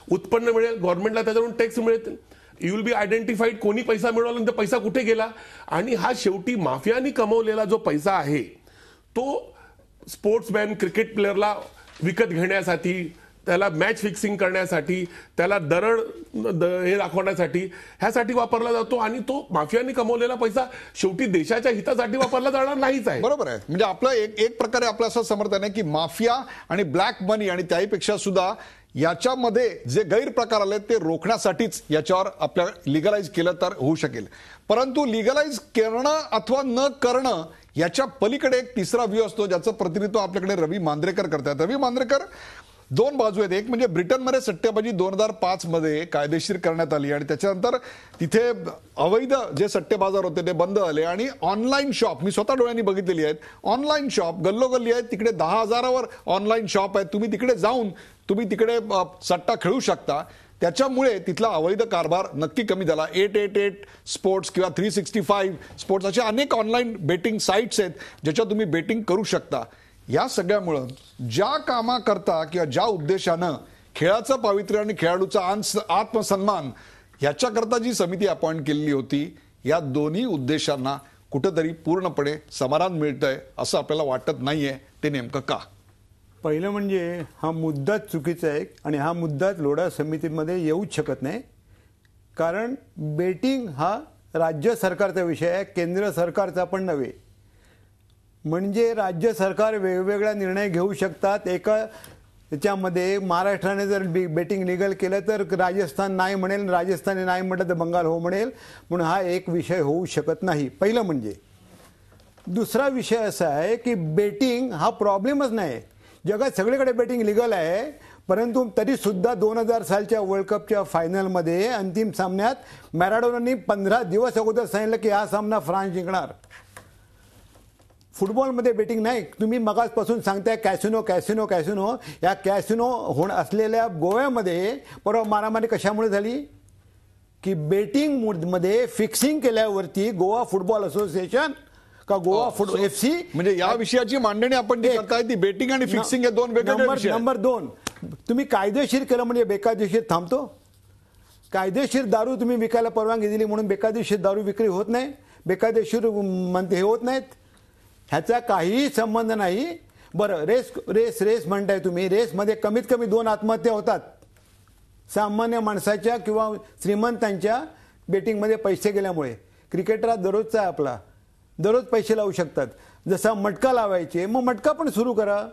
उत्पन्न मिळेल, गव्हर्नमेंटला त्याच्यावरून टॅक्स मिळेल, यू विल बी आयडेंटिफाईड कोणी पैसा मिळवला आणि तो पैसा कुठे गेला. आणि हा शेवटी माफियानी कमवलेला जो पैसा आहे तो स्पोर्ट्समॅन क्रिकेट प्लेअरला विकत घेण्यासाठी, त्याला मॅच फिक्सिंग करण्यासाठी, त्याला दरड हे दाखवण्यासाठी ह्यासाठी वापरला जातो आणि तो माफियानी कमवलेला पैसा शेवटी देशाच्या हितासाठी वापरला जाणार नाहीच आहे. बरोबर आहे. म्हणजे आपलं एक प्रकारे आपलं असं समर्थन आहे की माफिया आणि ब्लॅक मनी आणि त्याहीपेक्षा सुद्धा याच्यामध्ये जे गैरप्रकार आले ते रोखण्यासाठीच याच्यावर आपल्या लिगलाइज केलं तर होऊ शकेल. परंतु लिगलाइज करणं अथवा न करणं याच्या पलीकडे एक तिसरा व्ह्यू असतो ज्याचं प्रतिनिधित्व आपल्याकडे रवी मांद्रेकर करतात. रवी मांद्रेकर, दोन बाजू आहेत. एक म्हणजे ब्रिटनमध्ये सट्टेबाजी 2005 मध्ये कायदेशीर करण्यात आली आणि त्याच्यानंतर तिथे अवैध जे सट्टे बाजार होते ते बंद झाले आणि ऑनलाईन शॉप, मी स्वतः डोळ्यांनी बघितलेली आहेत, ऑनलाईन शॉप गल्लोगल्ली आहेत. तिकडे 10,000वर ऑनलाईन शॉप आहेत. तुम्ही तिकडे जाऊन तुम्ही तिकडे सट्टा खेळू शकता. त्याच्यामुळे तिथला अवैध कारभार नक्की कमी झाला. 888 स्पोर्ट्स किंवा 365 स्पोर्ट्स अशा अनेक ऑनलाईन बेटिंग साईट्स आहेत ज्याच्यात तुम्ही बेटिंग करू शकता. या सगळ्यामुळं ज्या कामाकरता किंवा ज्या उद्देशानं खेळाचं पावित्र्य आणि खेळाडूचा आत्मसन्मान ह्याच्याकरता जी समिती अपॉइंट केलेली होती, या दोन्ही उद्देशांना कुठेतरी पूर्णपणे समाधान मिळतंय असं आपल्याला वाटत नाहीये. ते नेमकं का? पहिलं म्हणजे हा मुद्दाच चुकीचा आहे आणि हा मुद्दाच लोढा समितीमध्ये येऊच शकत नाही. कारण बेटिंग हा राज्य सरकारचा विषय आहे, केंद्र सरकारचा पण नव्हे. म्हणजे राज्य सरकार वेगवेगळा निर्णय घेऊ शकतात. एका त्याच्यामध्ये महाराष्ट्राने जर बेटिंग लिगल केलं तर राजस्थान नाही म्हणेल, राजस्थानने नाही म्हटलं तर बंगाल हो म्हणेल. म्हणून हा एक विषय होऊ शकत नाही. पहिलं म्हणजे. दुसरा विषय असा आहे की बेटिंग हा प्रॉब्लेमच नाही. जगात सगळीकडे बेटिंग लिगल आहे, परंतु तरी सुद्धा 2000 सालच्या वर्ल्ड कपच्या फायनलमध्ये अंतिम सामन्यात मॅराडोनानी 15 दिवस अगोदर सांगितलं की हा सामना फ्रान्स जिंकणार. फुटबॉलमध्ये बेटिंग नाही. तुम्ही मगाचपासून सांगताय कॅसिनो कॅसिनो कॅसिनो. या कॅसिनो असलेल्या गोव्यामध्ये परवा मारामारी कशामुळे झाली की बेटिंग मध्ये फिक्सिंग केल्यावरती गोवा फुटबॉल असोसिएशन का गोवा फुटबॉल FC, म्हणजे या विषयाची मांडणी आपण जी करताय ती बेटिंग आणि फिक्सिंग हे दोन वेगवेगळे विषय आहेत. नंबर 2, तुम्ही कायदेशीर केलं म्हणजे बेकायदेशीर थांबतो. कायदेशीर दारू तुम्ही विकायला परवानगी दिली म्हणून बेकायदेशीर दारू विक्री होत नाही, बेकायदेशीर म्हणते हे होत नाहीत. ह्याचा काहीही संबंध नाही. बरं, रेस म्हणताय तुम्ही. रेसमध्ये कमीत कमी 2 आत्महत्या होतात सामान्य माणसाच्या किंवा श्रीमंतांच्या बेटिंगमध्ये पैसे गेल्यामुळे. क्रिकेटर हा दररोजचा आहे आपला, दररोज पैसे लावू शकतात. जसा मटका लावायचे मग मटका पण सुरू करा.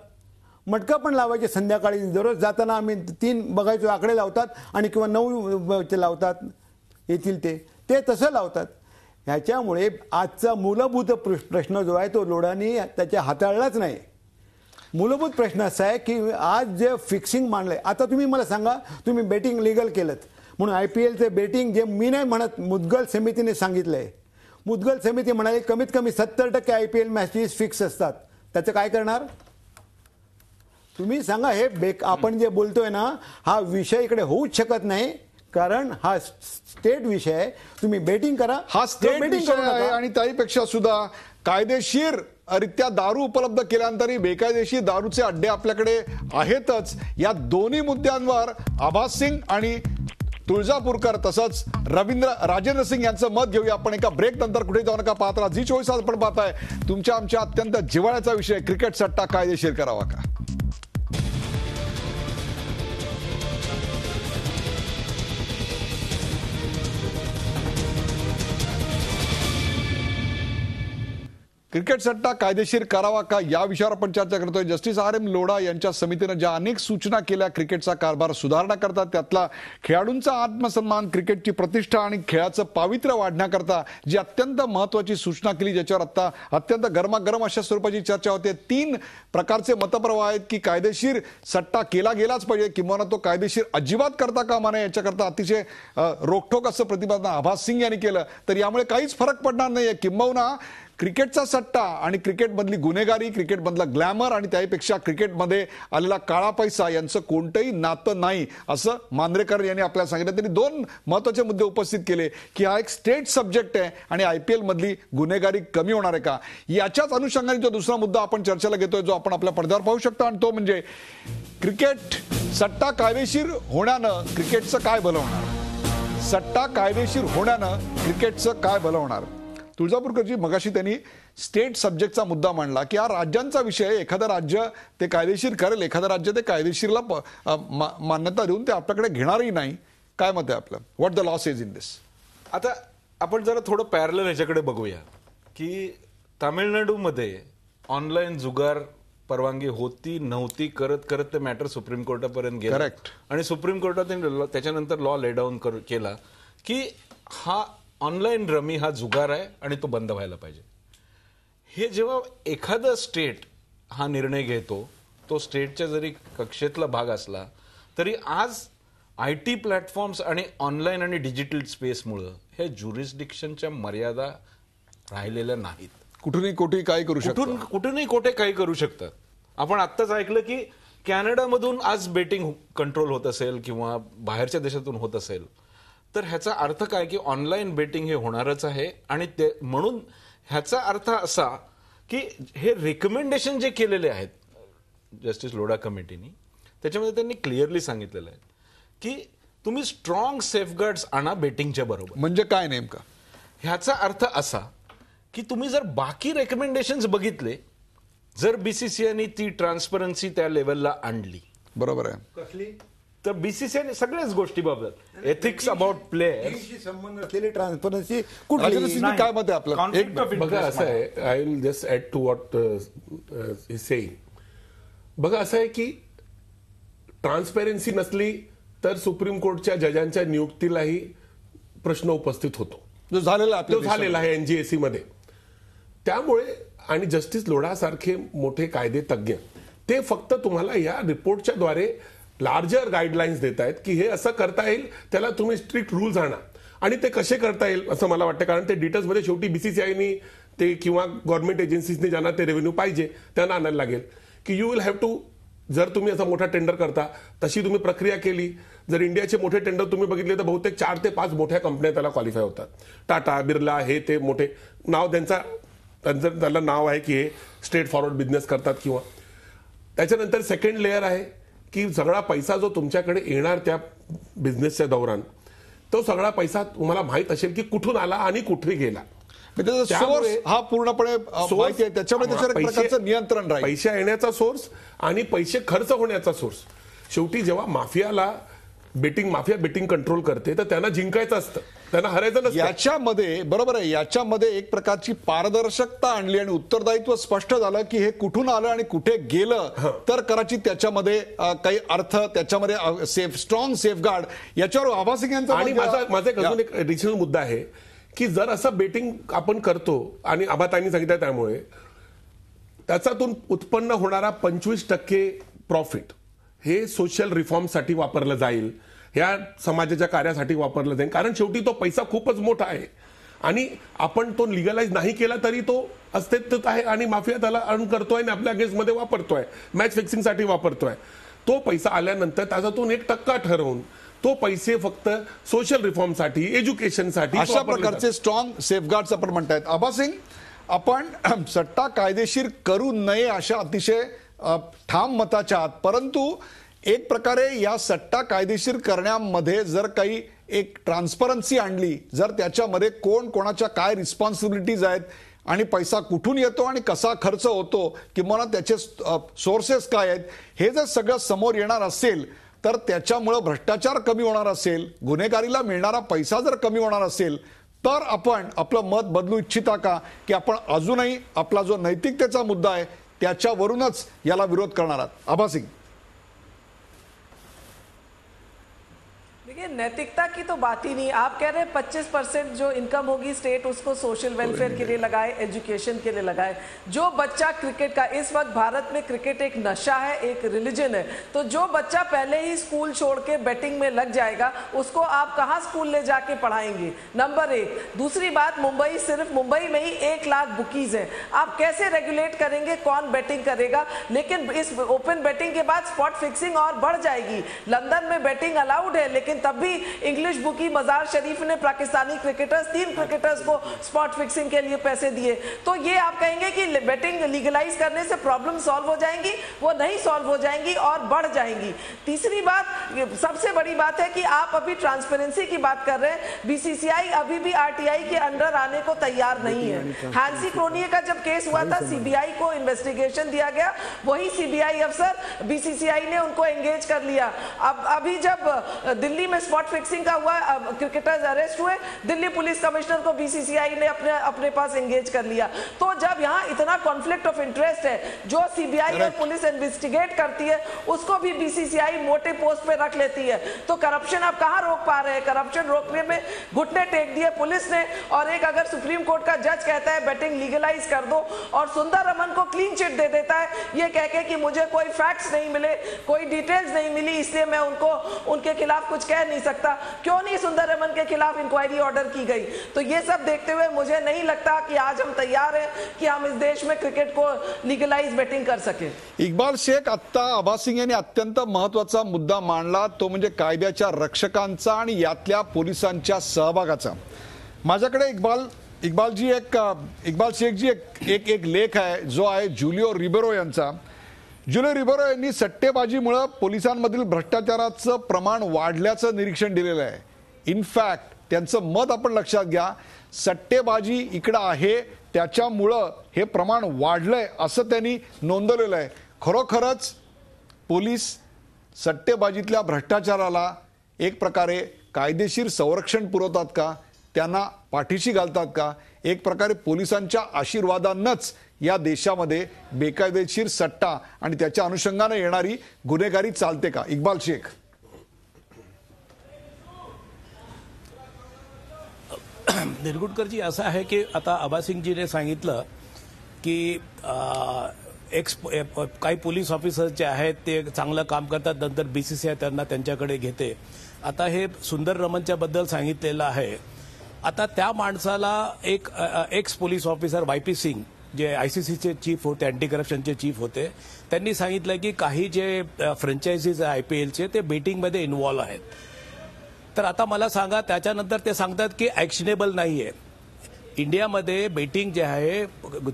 मटका पण लावायचे संध्याकाळी. दररोज जाताना आम्ही 3 बघायचो आकडे लावतात आणि किंवा 9 लावतात येतील ते तसं लावतात. ह्याच्यामुळे आजचा मूलभूत प्रश्न जो आहे तो लोढांनी त्याच्या हाताळलाच नाही. मूलभूत प्रश्न असा आहे की आज जे फिक्सिंग मांडलंय, आता तुम्ही मला सांगा तुम्ही बेटिंग लिगल केलं म्हणून IPLचे बेटिंग जे मी नाही म्हणत, मुद्गल समितीने सांगितलंय. मुद्गल समिती म्हणाली कमीत कमी 70% IPL मॅचेस फिक्स असतात. त्याचं काय करणार तुम्ही सांगा. हे आपण जे बोलतोय ना, हा विषय इकडे होऊच शकत नाही, कारण हा स्टेट विषय आहे. तुम्ही बेटिंग करा, हा स्टेट विषय आहे. आणि त्याहीपेक्षा सुद्धा कायदेशीर रित्या दारू उपलब्ध केल्यानंतरही बेकायदेशीर दारूचे अड्डे आपल्याकडे आहेतच. या दोन्ही मुद्द्यांवर आभास सिंग आणि तुळजापूरकर तसंच राजेंद्र सिंग यांचं मत घेऊया आपण एका ब्रेक नंतर. कुठे जाऊ नका, पाहत राहा Zee24 आपण पाहताय. तुमच्या आमच्या अत्यंत जिव्हाळ्याचा विषय, क्रिकेट सट्टा कायदेशीर करावा का. क्रिकेट सट्टा कायदेशीर करावा का या विषयावर आपण चर्चा करतोय. जस्टिस RM लोढा यांच्या समितीनं ज्या अनेक सूचना केल्या क्रिकेटचा कारभार सुधारणा करतात, त्यातला खेळाडूंचा आत्मसन्मान, क्रिकेटची प्रतिष्ठा आणि खेळाचं पावित्र्य वाढण्याकरता जी अत्यंत महत्वाची सूचना केली, ज्याच्यावर आता अत्यंत गरमागरम अशा स्वरूपाची चर्चा होते. 3 प्रकारचे मतप्रवाह आहेत की कायदेशीर सट्टा केला गेलाच पाहिजे, किंवा तो कायदेशीर अजिबात करता कामा नये. याच्याकरता अतिशय रोखठोक असं प्रतिपादन आभास सिंग यांनी केलं. तर यामुळे काहीच फरक पडणार नाहीये. किंबहुना क्रिकेटचा सट्टा आणि क्रिकेटमधली गुन्हेगारी, क्रिकेटमधला ग्लॅमर आणि त्यापेक्षा क्रिकेटमध्ये आलेला काळा पैसा यांचं कोणतंही नातं नाही, असं मांद्रेकर यांनी आपल्याला सांगितलं. त्यांनी 2 महत्वाचे मुद्दे उपस्थित केले की हा एक स्टेट सब्जेक्ट आहे आणि IPL मधली गुन्हेगारी कमी होणार आहे का. याच्याच अनुषंगाने जो दुसरा मुद्दा आपण चर्चेला घेतोय, जो आपण आपल्या पडद्यावर पाहू शकतो, आणि तो म्हणजे क्रिकेट सट्टा कायदेशीर होण्यानं क्रिकेटचं काय भलं होणार. सट्टा कायदेशीर होण्यानं क्रिकेटचं काय भलं होणार. तुळजापूरकरजी मगाशी त्यांनी स्टेट सब्जेक्टचा मुद्दा मांडला की हा राज्यांचा विषय. एखादं राज्य ते कायदेशीर करेल, एखादं राज्य ते कायदेशीरला मान्यता देऊन ते आपल्याकडे घेणारही नाही. काय मत आहे आपलं, what the law says in this. आता आपण जरा थोडं पॅरलल ह्याच्याकडे बघूया की तामिळनाडूमध्ये ऑनलाईन जुगार परवानगी होती नव्हती करत करत ते मॅटर सुप्रीम कोर्टापर्यंत गेलं. करेक्ट. आणि सुप्रीम कोर्टाने त्याच्यानंतर लॉ ले डाऊन केला की हा ऑनलाईन रमी हा जुगार आहे आणि तो बंद व्हायला पाहिजे. हे जेव्हा एखादा स्टेट हा निर्णय घेतो, तो स्टेटच्या जरी कक्षेतला भाग असला तरी आज IT प्लॅटफॉर्म्स आणि ऑनलाईन आणि डिजिटल स्पेसमुळं हे ज्युरिस्डिक्शनच्या मर्यादा राहिलेल्या नाहीत. कुठूनही कोठेही काही करू शकतो, कुठूनही कोठे काही करू शकतात. आपण आत्ताच ऐकलं की कॅनडामधून आज बेटिंग कंट्रोल होत असेल किंवा बाहेरच्या देशातून होत असेल, तर ह्याचा अर्थ काय की ऑनलाईन बेटिंग हे होणारच आहे. आणि म्हणून ह्याचा अर्थ असा की हे रिकमेंडेशन जे केलेले आहेत जस्टिस लोढा कमिटीनी, त्याच्यामध्ये त्यांनी क्लिअरली सांगितलेलं आहे की तुम्ही स्ट्रॉंग सेफगार्ड्स आणा बेटिंगच्या बरोबर. म्हणजे काय नेमका ह्याचा अर्थ असा की तुम्ही जर बाकी रेकमेंडेशन्स बघितले, जर BCCIने ती ट्रान्सपरन्सी त्या लेवलला आणली, बरोबर आहे, कसली तर BCCIने सगळ्याच गोष्टी बाबत एथिक्स अबाउट प्लेयर्स संबंध असलेली ट्रान्सपरन्सी राजेंद्र कुठली. सिंग काय मत आहे आपलं. एक बघा असं आहे, I will just add to what he saying. बघा असं आहे की ट्रान्सपेरन्सी नसली तर सुप्रीम कोर्टच्या जजांच्या नियुक्तीलाही प्रश्न उपस्थित होतो, जो झालेला आहे NGSC मध्ये. त्यामुळे आणि जस्टिस लोढा सारखे मोठे कायदे तज्ञ ते फक्त तुम्हाला या रिपोर्टच्या द्वारे लार्जर गाईडलाईन्स देत आहेत की हे असं करता येईल, त्याला तुम्ही स्ट्रिक्ट रूल्स आणा. आणि ते कसे करता येईल असं मला वाटतं, कारण ते डिटेल्समध्ये शेवटी BCCIनी ते किंवा गव्हर्नमेंट एजन्सीजने ज्यांना ते रेव्हेन्यू पाहिजे त्यांना आणायला लागेल की यू विल हॅव टू. जर तुम्ही असा मोठा टेंडर करता, तशी तुम्ही प्रक्रिया केली, जर इंडियाचे मोठे टेंडर तुम्ही बघितले तर बहुतेक 4 ते 5 मोठ्या कंपन्या त्याला क्वालिफाय होतात. टाटा, बिर्ला, हे ते मोठे नाव त्याला नाव आहे की हे स्ट्रेट फॉरवर्ड बिझनेस करतात. किंवा त्याच्यानंतर सेकंड लेअर आहे की सगळा पैसा जो तुमच्याकडे येणार त्या बिझनेसच्या दौरान, तो सगळा पैसा तुम्हाला माहित असेल की कुठून आला आणि कुठे गेला. सोर्स हा पूर्णपणे माहिती आहे, त्याच्यामुळे त्याच्यावर एक प्रकारचं नियंत्रण राहील. पैसे येण्याचा सोर्स आणि पैसे खर्च होण्याचा सोर्स. शेवटी जेव्हा माफिया बेटिंग कंट्रोल करते तर त्यांना जिंकायचं असतं, त्यांना हरायचं नसतं. याच्यामध्ये बरोबर आहे, याच्यामध्ये एक प्रकारची पारदर्शकता आणली आणि उत्तरदायित्व स्पष्ट झालं की हे कुठून आलं आणि कुठे गेलं, तर कदाचित त्याच्यामध्ये काही अर्थ, त्याच्यामध्ये स्ट्रॉंग सेफगार्ड याच्यावर आभास सिंग यांचा. आणि माझा अजून एक ऍडिशनल मुद्दा आहे की जर असं बेटिंग आपण करतो आणि आबाताईंनी सांगितलं त्यामुळे त्याच्यातून उत्पन्न होणारा 25% प्रॉफिट हे सोशल रिफॉर्मसाठी वापरलं जाईल, ह्या समाजाच्या कार्यासाठी वापरलं जाईल, कारण शेवटी तो पैसा खूपच मोठा आहे आणि आपण तो लिगलाइज नाही केला तरी तो अस्तित्वात आहे आणि माफिया त्याला अर्न करतोय आणि आपल्या अगेन्स्टमध्ये वापरतोय, मॅच फिक्सिंगसाठी वापरतोय. तो पैसा आल्यानंतर त्याच्यातून 1% ठरवून तो पैसे फक्त सोशल रिफॉर्मसाठी, एज्युकेशनसाठी अशा प्रकारचे स्ट्रॉंग सेफगार्ड्स आपण म्हणतायत. आबा सिंग, आपण सट्टा कायदेशीर करू नये अशा अतिशय ठाम मताच्या आहात, परंतु एक प्रकारे या सट्टा कायदेशीर करण्यामध्ये जर काही एक ट्रान्सपरन्सी आणली, जर त्याच्यामध्ये कोण कोणाच्या काय रिस्पॉन्सिबिलिटीज आहेत आणि पैसा कुठून येतो आणि कसा खर्च होतो किंवा त्याचे सोर्सेस काय आहेत, हे जर सगळं समोर येणार असेल तर त्याच्यामुळे भ्रष्टाचार कमी होणार असेल, गुन्हेगारीला मिळणारा पैसा जर कमी होणार असेल, तर आपण आपलं मत बदलू इच्छिता का, की आपण अजूनही आपला जो नैतिकतेचा मुद्दा आहे त्याच्यावरूनच याला विरोध करणार आहात? आबा सिंग. देखिए, नैतिकता की तो बात ही नहीं. आप कह रहे हैं 25% जो इनकम होगी स्टेट उसको सोशल वेलफेयर के लिए लगाए, एजुकेशन के लिए लगाए. जो बच्चा क्रिकेट का, इस वक्त भारत में क्रिकेट एक नशा है, एक रिलीजन है, तो जो बच्चा पहले ही स्कूल छोड़ के बैटिंग में लग जाएगा उसको आप कहां स्कूल ले जाके पढ़ाएंगे, नंबर 1. दूसरी बात, मुंबई, सिर्फ मुंबई में ही 1 लाख बुकीज है. आप कैसे रेगुलेट करेंगे कौन बैटिंग करेगा? लेकिन इस ओपन बैटिंग के बाद स्पॉट फिक्सिंग और बढ़ जाएगी. लंदन में बैटिंग अलाउड है, लेकिन तब भी इंग्लिश बुकी मजार शरीफ ने पाकिस्तानी क्रिकेटर्स, 3 क्रिकेटर्स को स्पॉट फिक्सिंग के लिए पैसे दिए. तो ये आप कहेंगे कि बैटिंग लीगलाइज करने से प्रॉब्लम सॉल्व हो जाएंगी? वो नहीं सॉल्व हो जाएंगी और बढ़ जाएंगी. तीसरी बात, सबसे बड़ी बात है कि आप अभी ट्रांसपेरेंसी की बात कर रहे हैं. बीसीसीआई अभी भी आरटीआई के अंडर आने को तैयार नहीं है. हैंसी क्रोनिये का जब केस हुआ था, सीबीआई को इन्वेस्टिगेशन दिया गया, वही सीबीआई अफसर बीसीसीआई ने उनको एंगेज कर लिया. अब अभी जब दिल्ली में स्पॉट फिक्सिंग का हुआ, क्रिकेटर्स अरेस्ट हुए, दिल्ली पुलिस कमिश्नर को बीसीसीआई ने अपने पास एंगेज कर लिया. तो जब यहाँ इतना कॉन्फ्लिक्ट ऑफ इंटरेस्ट है, जो सीबीआई और पुलिस इन्वेस्टिगेट करती है उसको भी बीसीसीआई मोटे पोस्ट पे रख लेती है, तो करप्शन आप कहाँ रोक पा रहे हैं? करप्शन रोकने में घुटने टेक दिए पुलिस ने. और एक अगर सुप्रीम कोर्ट का जज कहता है बैटिंग लीगलाइज कर दो और सुंदर रमन को क्लीन चिट दे देता है, ये कह के कि मुझे कोई फैक्ट्स नहीं मिले, कोई डिटेल्स नहीं मिली, इसलिए मैं उनके खिलाफ कुछ कह नहीं सकता. क्यों नहीं सुंदर रमन के खिलाफ इंक्वायरी ऑर्डर की गई? तो ये सब देखते हुए मुझे नहीं लगता कि आज हम तैयार हैं कि हम इस देश में क्रिकेट को लीगलाइज बैटिंग कर सके. इक्बाल शेख, आता आबा सिंग यांनी अत्यंत महत्वाचा मुद्दा मांडला, तो म्हणजे कायद्याच्या रक्षकांचा आणि यातल्या पोलिसांच्या सहभागाचा. माझ्याकडे इक्बाल शेख जी एक लेख आहे, जो आहे जुलिओ रिबेरो यांचा. जुलिओ रिबेरो यांनी सट्टेबाजीमुळे पोलिसांमधील भ्रष्टाचाराचं प्रमाण वाढल्याचं निरीक्षण दिलेलं आहे. इनफॅक्ट त्यांचं मत आपण लक्षात घ्या, सट्टेबाजी इकडं आहे त्याच्यामुळं हे प्रमाण वाढलंय असं त्यांनी नोंदवलेलं आहे. खरोखरच पोलीस सट्टेबाजीतल्या भ्रष्टाचाराला एक प्रकारे कायदेशीर संरक्षण पुरवतात का, त्यांना पाठीशी घालतात का? एक प्रकारे पोलिसांच्या आशीर्वादानंच या देशामध्ये बेकायदेशीर सट्टा आणि त्याच्या अनुषंगाने येणारी गुन्हेगारी चालते का? इक्बाल शेख. निरगुडकरजी, असं आहे की आता आबासिंगजीने सांगितलं की काही पोलीस ऑफिसर्स जे आहेत ते चांगलं काम करतात, नंतर बीसीसीआय त्यांना त्यांच्याकडे घेते. आता हे सुंदर रमनच्या बद्दल सांगितलेलं आहे. आता त्या माणसाला एक x police officer YP Singh, जे आयसीसीचे चीफ होते, अँटी करप्शनचे चीफ होते, त्यांनी सांगितलं की काही जे फ्रँचायझीज आहे आयपीएलचे ते बेटिंगमध्ये इन्व्हॉल्व आहेत. तर आता मला सांगा, त्याच्यानंतर ते सांगतात की ॲक्शनेबल नाहीये. इंडियामध्ये बेटिंग जे आहे,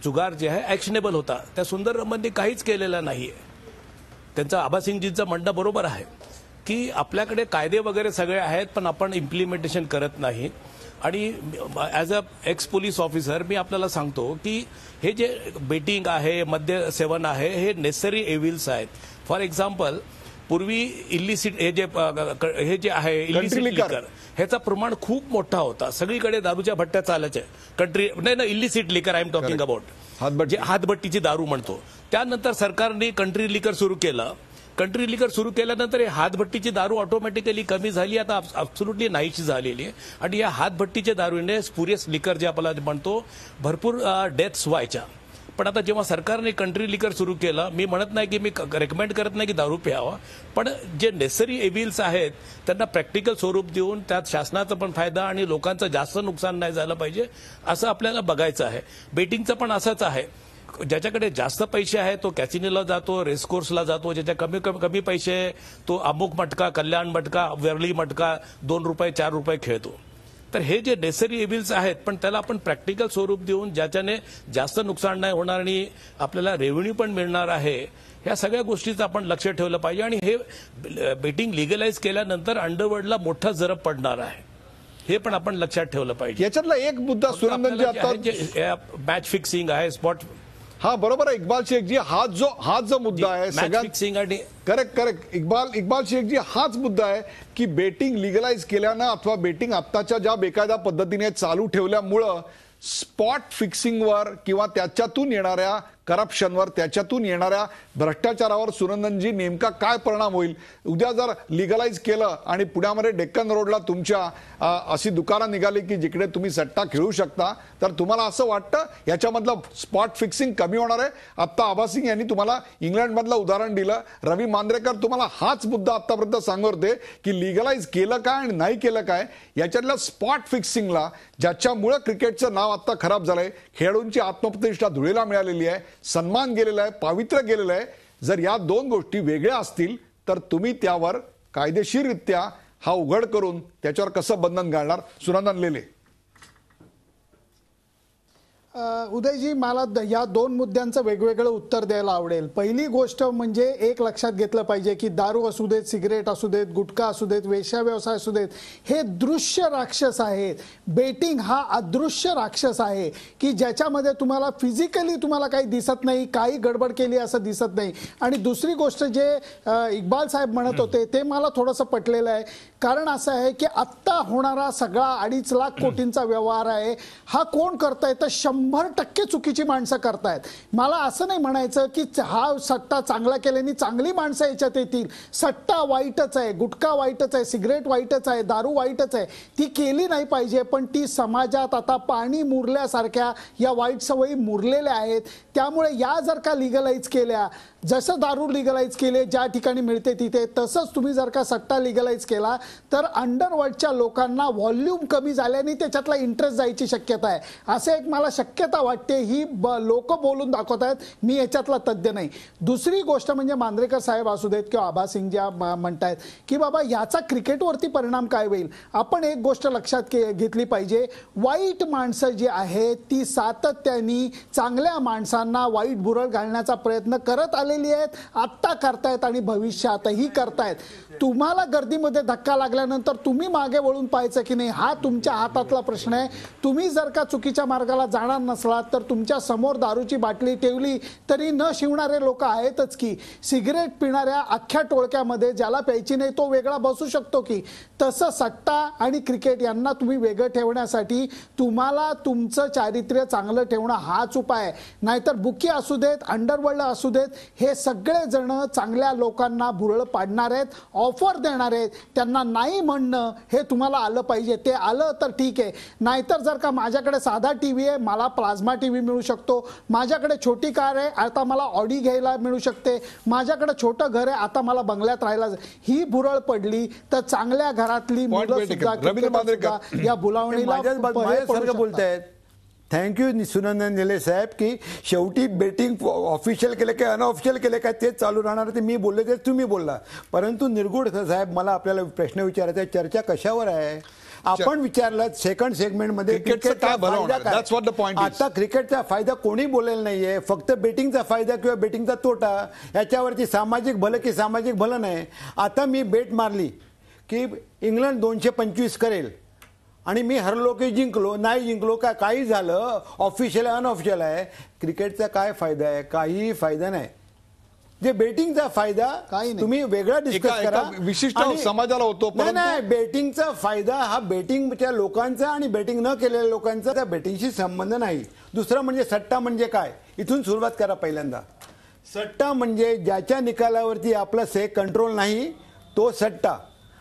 जुगार जे आहे, ॲक्शनेबल होता. त्या सुंदर रमननी काहीच केलेलं नाहीये. त्यांचं आबासिंगजींचं म्हणणं बरोबर आहे की आपल्याकडे कायदे वगैरे सगळे आहेत, पण आपण इम्प्लिमेंटेशन करत नाही. आणि as a ex police officer मी आपल्याला सांगतो की हे जे बेटिंग आहे, मद्य सेवन आहे, हे नेसेसरी एव्हिल्स आहेत. फॉर एक्झाम्पल, पूर्वी इलिसिट हे जे आहे इलिसिट लिकर, ह्याचं प्रमाण खूप मोठा होता. सगळीकडे दारूच्या भट्ट्या चालायच्या. इलिसिट लिकर आय एम टॉकिंग अबाउट, जे हातभट्टीची दारू म्हणतो. त्यानंतर सरकारने कंट्री लिकर सुरू केलं. कंट्री लिकर सुरू केल्यानंतर हे हातभट्टीची दारू ऑटोमॅटिकली कमी झाली, आता ॲब्सोल्युटली नाहीशी झालेली आहे. आणि या हातभट्टीच्या दारूने स्पुरियस लिकर जे आपल्याला म्हणतो, भरपूर डेथ्स व्हायच्या. पण आता जेव्हा सरकारने कंट्री लिकर सुरू केलं, मी म्हणत नाही की मी रेकमेंड करत नाही की दारू प्यावा, पण जे नेसेसरी एव्हिल्स आहेत त्यांना प्रॅक्टिकल स्वरूप देऊन त्यात शासनाचा पण फायदा आणि लोकांचं जास्त नुकसान नाही झालं पाहिजे असं आपल्याला बघायचं आहे. बेटिंगचं पण असंच आहे. ज्याच्याकडे जास्त पैसे आहेत तो कॅसिनोला जातो, रेसकोर्सला जातो. ज्याच्या कमी पैसे आहे तो अमुक मटका, कल्याण मटका, वेरळी मटका 2 रुपये 4 रुपये खेळतो. तर हे जे नेसेसरी एव्हिल्स आहेत पण त्याला आपण प्रॅक्टिकल स्वरूप देऊन ज्याच्याने जास्त नुकसान नाही होणार आणि आपल्याला रेव्हेन्यू पण मिळणार आहे, ह्या सगळ्या गोष्टीचं आपण लक्ष ठेवलं पाहिजे. आणि हे बेटिंग लिगलाइज केल्यानंतर अंडरवर्ल्डला मोठा जरब पडणार आहे, हे पण आपण लक्षात ठेवलं पाहिजे. याच्यातला एक मुद्दा सुनंदनजी आता मॅच फिक्सिंग आहे, स्पॉट. हा बरोबर आहे इक्बाल शेखजी, हाच जो मुद्दा आहे मॅच फिक्सिंग आणि करेक्ट इक्बाल शेखजी, हाच मुद्दा आहे की बेटिंग लिगलाइज केल्यानं अथवा बेटिंग आत्ताच्या ज्या बेकायदा पद्धतीने चालू ठेवल्यामुळं स्पॉट फिक्सिंगवर किंवा त्याच्यातून येणाऱ्या करप्शनवर, त्याच्यातून येणाऱ्या भ्रष्टाचारावर सुनंदनजी नेमका काय परिणाम होईल. उद्या जर लिगलाइज केलं आणि पुण्यामध्ये डेक्कन रोडला तुमच्या अशी दुकानं निघाली की जिकडे तुम्ही सट्टा खेळू शकता, तर तुम्हाला असं वाटतं याच्यामधलं स्पॉट फिक्सिंग कमी होणार आहे. आत्ता आबा सिंग यांनी तुम्हाला इंग्लंडमधलं उदाहरण दिलं, रवी मांजरेकर तुम्हाला हाच मुद्दा आतापर्यंत सांगत होते की लिगलाइज केलं काय आणि नाही केलं काय. याच्यातल्या स्पॉट फिक्सिंगला ज्याच्यामुळे क्रिकेटचं नाव आता खराब झालंय, खेळाडूंची आत्मप्रतिष्ठा धुळीला मिळालेली आहे, सन्मान गेलेला आहे, पावित्र्य गेलेलं आहे. जर या 2 गोष्टी वेगळ्या असतील तर तुम्ही त्यावर कायदेशीररित्या हा उघड करून त्याच्यावर कसं बंधन घालणार. सुनंदन लेले. उदयजी, मला या 2 मुद्द्यांचं वेगवेगळं उत्तर द्यायला आवडेल. पहिली गोष्ट म्हणजे एक लक्षात घेतलं पाहिजे की दारू असू देत, सिगरेट असू देत, गुटखा असू देत, वेश्या व्यवसाय असू देत, हे दृश्य राक्षस आहेत. बेटिंग हा अदृश्य राक्षस आहे की ज्याच्यामध्ये तुम्हाला फिजिकली तुम्हाला काही दिसत नाही, काही गडबड केली असं दिसत नाही. आणि दुसरी गोष्ट जे इक्बाल साहेब म्हणत होते ते मला थोडंसं पटलेलं आहे. कारण असं आहे की आत्ता होणारा सगळा 2.5 लाख कोटींचा व्यवहार आहे, हा कोण करताय तर 100% चुकीची माणसं करतायत. मला असं नाही म्हणायचं की हा सट्टा चांगला केल्याने चांगली माणसं याच्यात येतील. सट्टा वाईटच आहे, गुटखा वाईटच आहे, सिगरेट वाईटच आहे, दारू वाईटच आहे, ती केली नाही पाहिजे. पण ती समाजात आता पाणी मुरल्यासारख्या या वाईट सवयी मुरलेल्या आहेत. त्यामुळे या जर का लिगलाइज केल्या, जसं दारू लिगलाइज केले ज्या ठिकाणी मिळते तिथे, तसंच तुम्ही जर का सट्टा लिगलाइज केला तर अंडरवर्ल्डच्या लोकांना व्हॉल्यूम कमी झाल्याने त्याच्यातला इंटरेस्ट जायची शक्यता आहे. असं एक मला शक्यता वाटते. ही लोक बोलून दाखवत आहेत, मी याच्यातला तज्ज्ञ नाही. दुसरी गोष्ट म्हणजे मांजरेकर साहेब असू देत किंवा आबा सिंग ज्या म्हणतायत की बाबा याचा क्रिकेटवरती परिणाम काय होईल. आपण एक गोष्ट लक्षात घेतली पाहिजे, वाईट माणसं जी आहेत ती सातत्याने चांगल्या माणसांना वाईट भुरळ घालण्याचा प्रयत्न करत आलेली आहेत, आत्ता करतायत आणि भविष्यातही करतायत. तुम्हाला गर्दीमध्ये धक्का लागल्यानंतर तुम्ही मागे वळून पाहायचं की नाही, हा तुमच्या हातातला प्रश्न आहे. तुम्ही जर का चुकीच्या मार्गाला जाणार नसलात तर तुमच्या समोर दारूची बाटली ठेवली तरी न शिवणारे लोक आहेतच की. सिगरेट पिणाऱ्या अख्ख्या टोळक्यामध्ये ज्याला प्यायची नाही तो वेगळा बसू शकतो की. तसं सट्टा आणि क्रिकेट यांना तुम्ही वेगळं ठेवण्यासाठी तुम्हाला तुमचं चारित्र्य चांगलं ठेवणं हाच उपाय आहे. नाहीतर बुकी असू देत, अंडरवर्ल्ड असू देत, हे सगळे जण चांगल्या लोकांना भुरळ पाडणार आहेत, ऑफर देणार आहेत. त्यांना नाही म्हणणं हे तुम्हाला आलं पाहिजे. ते आलं तर ठीक आहे, नाहीतर जर का माझ्याकडे साधा टीव्ही आहे, मला प्लाझ्मा टीव्ही मिळू शकतो, माझ्याकडे छोटी कार आहे, आता मला ऑडी घ्यायला मिळू शकते, माझ्याकडे छोटं घर आहे, आता मला बंगल्यात राहायला, ही भुरळ पडली तर चांगल्या घरातली मुलं सुद्धा या बुलावणीला बोलतायत. थँक्यू सुनंदन निले साहेब की शेवटी बेटिंग ऑफिशियल केलं काय अनऑफिशियल केलं काय तेच चालू राहणार. ते मी बोलले ते तुम्ही बोलला. परंतु निरगुड साहेब, मला आपल्याला प्रश्न विचारायचा आहे, चर्चा कशावर आहे. आपण विचारलं सेकंड सेगमेंटमध्ये आता क्रिकेटचा फायदा कोणी बोलेला नाहीये, फक्त बेटिंगचा फायदा किंवा बेटिंगचा तोटा याच्यावरती सामाजिक भलं की सामाजिक भलं नाही. आता मी बेट मारली की इंग्लंड 225 करेल आणि मी हरलो की जिंकलो, नाही जिंकलो काय काही झालं, ऑफिशियल अनऑफिशियल आहे. क्रिकेटचा काय फायदा आहे? काही फायदा नाही. जे बेटिंगचा फायदा तुम्ही वेगळा डिस्कस करा, विशिष्ट समाजाला होतो. नाही, बेटिंगचा फायदा हा बेटिंगच्या लोकांचा आणि बेटिंग न केलेल्या लोकांचा त्या बेटिंगशी संबंध नाही. दुसरं म्हणजे सट्टा म्हणजे काय, इथून सुरुवात करा. पहिल्यांदा सट्टा म्हणजे ज्याच्या निकालावरती आपला कंट्रोल नाही तो सट्टा.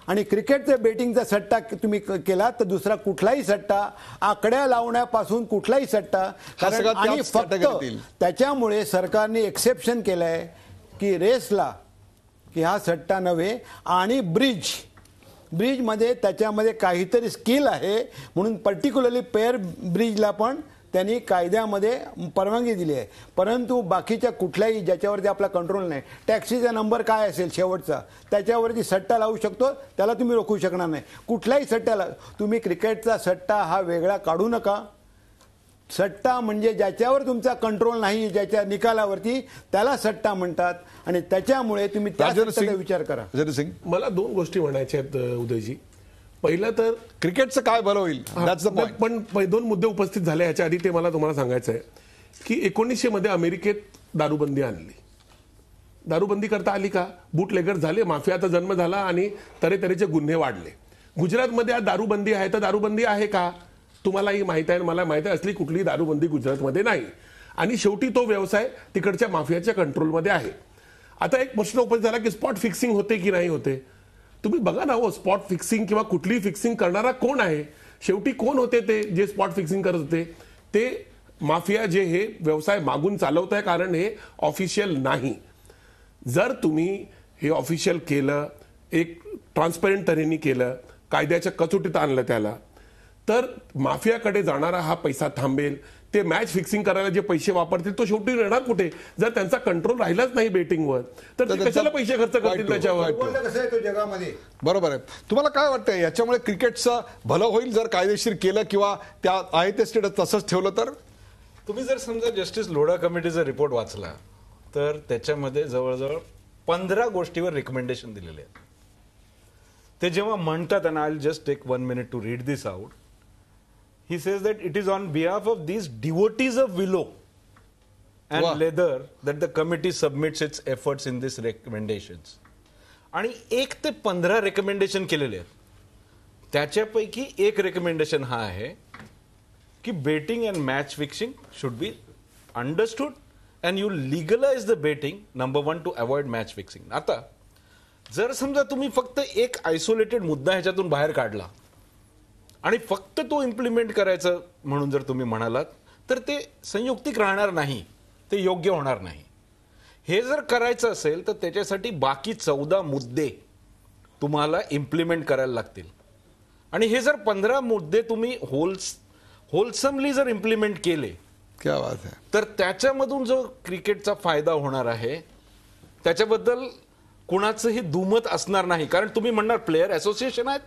आणि क्रिकेटचा बेटिंगचा सट्टा तुम्ही केला तर दुसरा कुठलाही सट्टा, आकड्या लावण्यापासून कुठलाही सट्टा, कारण सगळा आणि त्याच फक्त category-तील. त्याच्यामुळे सरकारने एक्सेप्शन केलंय की रेसला, की हा सट्टा नव्हे, आणि ब्रिजमध्ये त्याच्यामध्ये काहीतरी स्किल आहे म्हणून पर्टिक्युलरली पेअर ब्रिजला पण त्यांनी कायद्यामध्ये परवानगी दिली आहे. परंतु बाकीच्या कुठल्याही ज्याच्यावरती आपला कंट्रोल नाही, टॅक्सीचा नंबर काय असेल शेवटचा त्याच्यावरती सट्टा लावू शकतो, त्याला तुम्ही रोखू शकणार नाही. कुठल्याही सट्ट्याला तुम्ही क्रिकेटचा सट्टा हा वेगळा काढू नका. सट्टा म्हणजे ज्याच्यावर तुमचा कंट्रोल नाही, ज्याच्या निकालावरती, त्याला सट्टा म्हणतात. आणि त्याच्यामुळे तुम्ही त्या सट्ट्याचा विचार करा. राजेंद्र सिंग, मला 2 गोष्टी म्हणायच्या आहेत उदयजी. पहिलं तर क्रिकेटचं काय भलं होईल, That's the point. पण 2 मुद्दे उपस्थित झाले ह्याच्या आधी, ते मला तुम्हाला सांगायचं आहे की 1900 मध्ये अमेरिकेत दारूबंदी आणली. दारूबंदी करता आली का? बूटलेगर झाले, माफियाचा जन्म झाला आणि तऱ्हेतऱ्हेचे गुन्हे वाढले. गुजरातमध्ये आज दारूबंदी आहे, तर दारूबंदी आहे का? तुम्हालाही माहित आहे, मला माहित आहे, असली कुठलीही दारूबंदी गुजरातमध्ये नाही. आणि शेवटी तो व्यवसाय तिकडच्या माफियाच्या कंट्रोलमध्ये आहे. आता एक प्रश्न उपस्थित झाला की स्पॉट फिक्सिंग होते की नाही होते. तुम्ही बघा ना हो, स्पॉट फिक्सिंग किंवा कुठलीही फिक्सिंग करणारा कोण आहे? शेवटी कोण होते ते जे स्पॉट फिक्सिंग करत होते? ते माफिया जे हे व्यवसाय मागून चालवत आहे, कारण हे ऑफिशियल नाही. जर तुम्ही हे ऑफिशियल केलं, एक ट्रान्सपरंट तऱ्हेने केलं, कायद्याच्या कसोटीत आणलं त्याला, तर माफियाकडे जाणारा हा पैसा थांबेल. ते मॅच फिक्सिंग करायला जे पैसे वापरतील तो शेवटी येणार कुठे? जर त्यांचा कंट्रोल राहिलाच नाही बेटिंगवर, तर ते कशाला पैसे खर्च करतील त्याच्यावर? कसं आहे तो जगामध्ये. बरोबर आहे. तुम्हाला काय वाटतंय याच्यामुळे क्रिकेटचं भलं होईल जर कायदेशीर केलं किंवा त्या आहे ते स्टेटस तसंच ठेवलं तर? तुम्ही जर समजा जस्टिस लोढा कमिटीचा रिपोर्ट वाचला तर त्याच्यामध्ये जवळजवळ 15 गोष्टीवर रिकमेंडेशन दिलेले आहेत. ते जेव्हा म्हणतात, and I'll just take 1 minute to read this out. He says that it is on behalf of these devotees of willow and Wow. leather that the committee submits its efforts in these recommendations. आणि 1 ते 15 recommendation केलेले आहेत. त्याच्यापैकी एक recommendation हा आहे की betting and match fixing should be understood and you legalise the betting, number 1 to avoid match fixing. आता जर समजा तुम्ही फक्त एक आयसोलेटेड मुद्दा ह्याच्यातून बाहेर काढला आणि फक्त तो इम्प्लिमेंट करायचं म्हणून जर तुम्ही म्हणालात तर ते संयुक्तिक राहणार नाही, ते योग्य होणार नाही. हे जर करायचं असेल तर त्याच्यासाठी बाकी 14 मुद्दे तुम्हाला इम्प्लिमेंट करायला लागतील. आणि हे जर 15 मुद्दे तुम्ही होलसमली जर इम्प्लिमेंट केले, क्या बात आहे, तर त्याच्यामधून जो क्रिकेटचा फायदा होणार आहे त्याच्याबद्दल कुणाचंही दुमत असणार नाही. कारण तुम्ही म्हणणार प्लेयर असोसिएशन आहेत,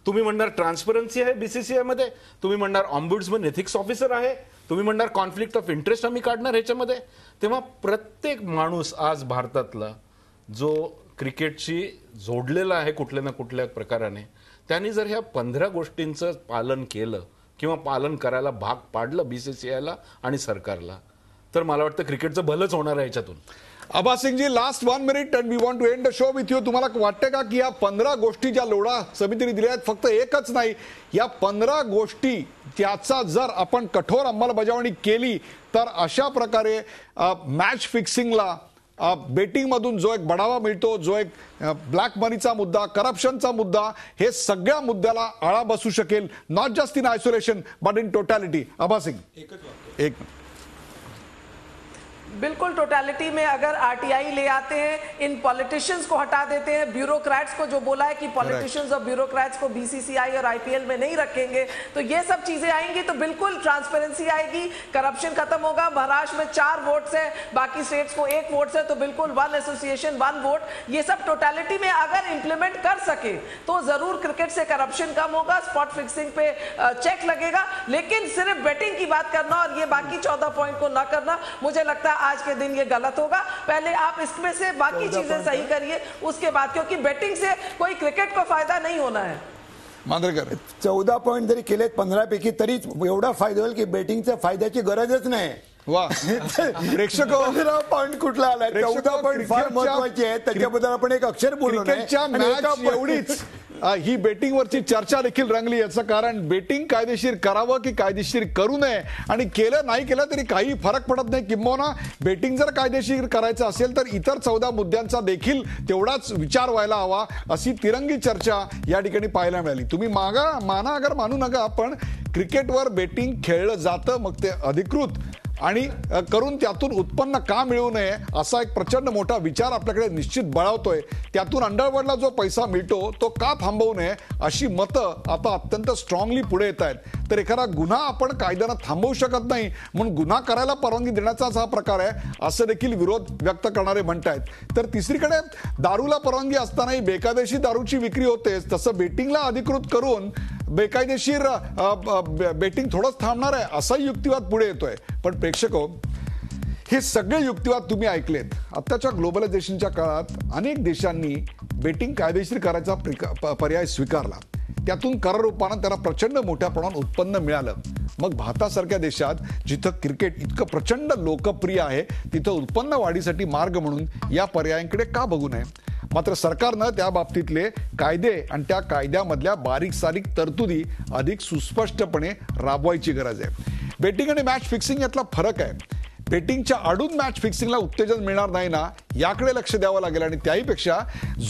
तुम्ही म्हणणार ट्रान्सपरन्सी आहे बीसीसीआय मध्ये, तुम्ही म्हणणार ऑम्बुड्समन एथिक्स ऑफिसर आहे, तुम्ही म्हणणार कॉन्फ्लिक्ट ऑफ इंटरेस्ट आम्ही काढणार ह्याच्यामध्ये. तेव्हा प्रत्येक माणूस आज भारतातला जो क्रिकेटशी जोडलेला आहे कुठल्या ना कुठल्या प्रकाराने, त्यांनी जर ह्या 15 गोष्टींचं पालन केलं किंवा पालन करायला भाग पाडलं बीसीसीआयला आणि सरकारला, तर मला वाटतं क्रिकेटचं भलंच होणार आहे ह्याच्यातून. Abbas Singh ji, last 1 minute and we want to end the show with you. तुम्हाला वाटतं का की या 15 गोष्टी ज्या लोढा समितीने दिल्या आहेत, फक्त एकच नाही, या 15 गोष्टी त्याचा जर आपण कठोर अंमलबजावणी केली तर अशा प्रकारे मॅच फिक्सिंगला, बेटिंग मधून जो एक बढावा मिळतो, जो एक ब्लॅक मनीचा मुद्दा, करप्शनचा मुद्दा, हे सगळ्या मुद्द्याला आळा बसू शकेल, not just in isolation but in totality. Abbas Singh, एक बिल्कुल टोटलिटी में अगर आरटीआई ले आते हैं, इन पॉलिटिशियंस को हटा देते हैं, ब्यूरोक्रेट्स को जो बोला है कि पॉलिटिशियंस और ब्यूरोक्रेट्स को बीसीसीआई और आईपीएल में नहीं रखेंगे, तो ये सब चीजें आएंगी तो बिल्कुल ट्रांसपेरेंसी आएगी, करप्शन खत्म होगा. महाराष्ट्र में 4 वोट्स है, बाकी स्टेट्स को 1 वोट है, तो बिल्कुल 1 एसोसिएशन 1 वोट. ये सब टोटलिटी में अगर इंप्लीमेंट कर सके तो जरूर क्रिकेट से करप्शन कम होगा, स्पॉट फिक्सिंग पे चेक लगेगा. लेकिन सिर्फ बेटिंग की बात करना और ये बाकी 14 पॉइंट को न करना, मुझे लगता है आज के दिन ये गलत होगा. पहले आप इसमें से बाकी चीजें सही करिए, उसके बाद, क्योंकि बेटिंग से कोई क्रिकेट को फायदा नहीं होना है. मांजरेकर, 14 पॉईंट जरी केलेत 15 पैकी तरी एवढा फायदा होईल की बेटिंगच्या फायद्याची गरजच नाही. वा, प्रेक्षक 15 पॉईंट कुठला आला? 14 पॉईंट फार महत्वाचे आहेत, त्याच्याबद्दल आपण एक अक्षर बोललो नाही. क्रिकेटच्या मॅच एवढीच ही बेटिंगवरची चर्चा देखील रंगली. याचं कारण बेटिंग कायदेशीर करावं की कायदेशीर करू नये, आणि केलं नाही केलं तरी काही फरक पडत नाही. किंबहुना बेटिंग जर कायदेशीर करायचं असेल तर इतर 14 मुद्द्यांचा देखील तेवढाच विचार व्हायला हवा, अशी तिरंगी चर्चा या ठिकाणी पाहायला मिळाली. तुम्ही माना अगर मानू नका, पण क्रिकेटवर बेटिंग खेळलं जातं, मग ते अधिकृत आणि करून त्यातून उत्पन्न का मिळू नये असा एक प्रचंड मोठा विचार आपल्याकडे निश्चित बळावतोय. त्यातून अंडरवर्ल्डला जो पैसा मिळतो तो का थांबवू नये अशी मतं आता अत्यंत स्ट्रॉंगली पुढे येत आहेत. तर एखादा गुन्हा आपण कायद्यानं थांबवू शकत नाही म्हणून गुन्हा करायला परवानगी देण्याचाच हा प्रकार आहे, असं देखील विरोध व्यक्त करणारे म्हणतायत. तर तिसरीकडे दारूला परवानगी असतानाही बेकायदेशीर दारूची विक्री होतेच, तसं बेटिंगला अधिकृत करून बेकायदेशीर बेटिंग थोडंच थांबणार आहे असाही युक्तिवाद पुढे येतोय. पण प्रेक्षको, हे सगळे युक्तिवाद तुम्ही ऐकलेत. आत्ताच्या ग्लोबलायझेशनच्या काळात अनेक देशांनी बेटिंग कायदेशीर करायचा पर्याय स्वीकारला. त्यातून करारूपानं त्यांना प्रचंड मोठ्या प्रमाणात उत्पन्न मिळालं. मग भारतासारख्या देशात जिथं क्रिकेट इतकं प्रचंड लोकप्रिय आहे, तिथं उत्पन्न वाढीसाठी मार्ग म्हणून या पर्यायांकडे का बघू नये? मात्र सरकारनं त्या बाबतीतले कायदे आणि त्या कायद्यामधल्या बारीक सारीक तरतुदी अधिक सुस्पष्टपणे राबवायची गरज आहे. बेटिंग आणि मॅच फिक्सिंग यातला फरक आहे. बेटिंगच्या आडून मॅच फिक्सिंगला उत्तेजन मिळणार नाही ना, याकडे लक्ष द्यावं लागेल. आणि त्याहीपेक्षा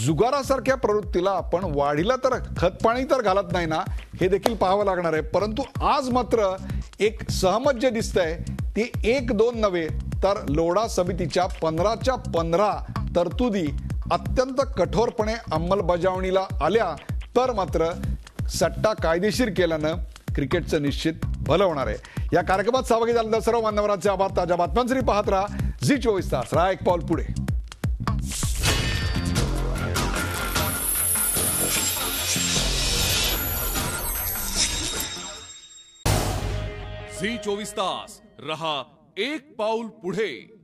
जुगारासारख्या प्रवृत्तीला आपण वाढीला तर खतपाणी तर घालत नाही ना, हे देखील पाहावं लागणार आहे. परंतु आज मात्र एक सहमत जे दिसतंय ते 1-2 नव्हे तर लोढा समितीच्या 15च्या 15 तरतुदी अत्यंत कठोरपणे अंमलबजावणीला आल्या तर मात्र सट्टा कायदेशीर केल्यानं क्रिकेटचं निश्चित भलं होणार आहे. या कार्यक्रमात सहभागी झालेल्या सर्व मान्यवरांचे आभार. ताज्या बातम्यांसाठी पाहत राहा झी 24 तास. राहा एक पाऊल पुढे. झी 24 तास रहा एक पाऊल पुढे.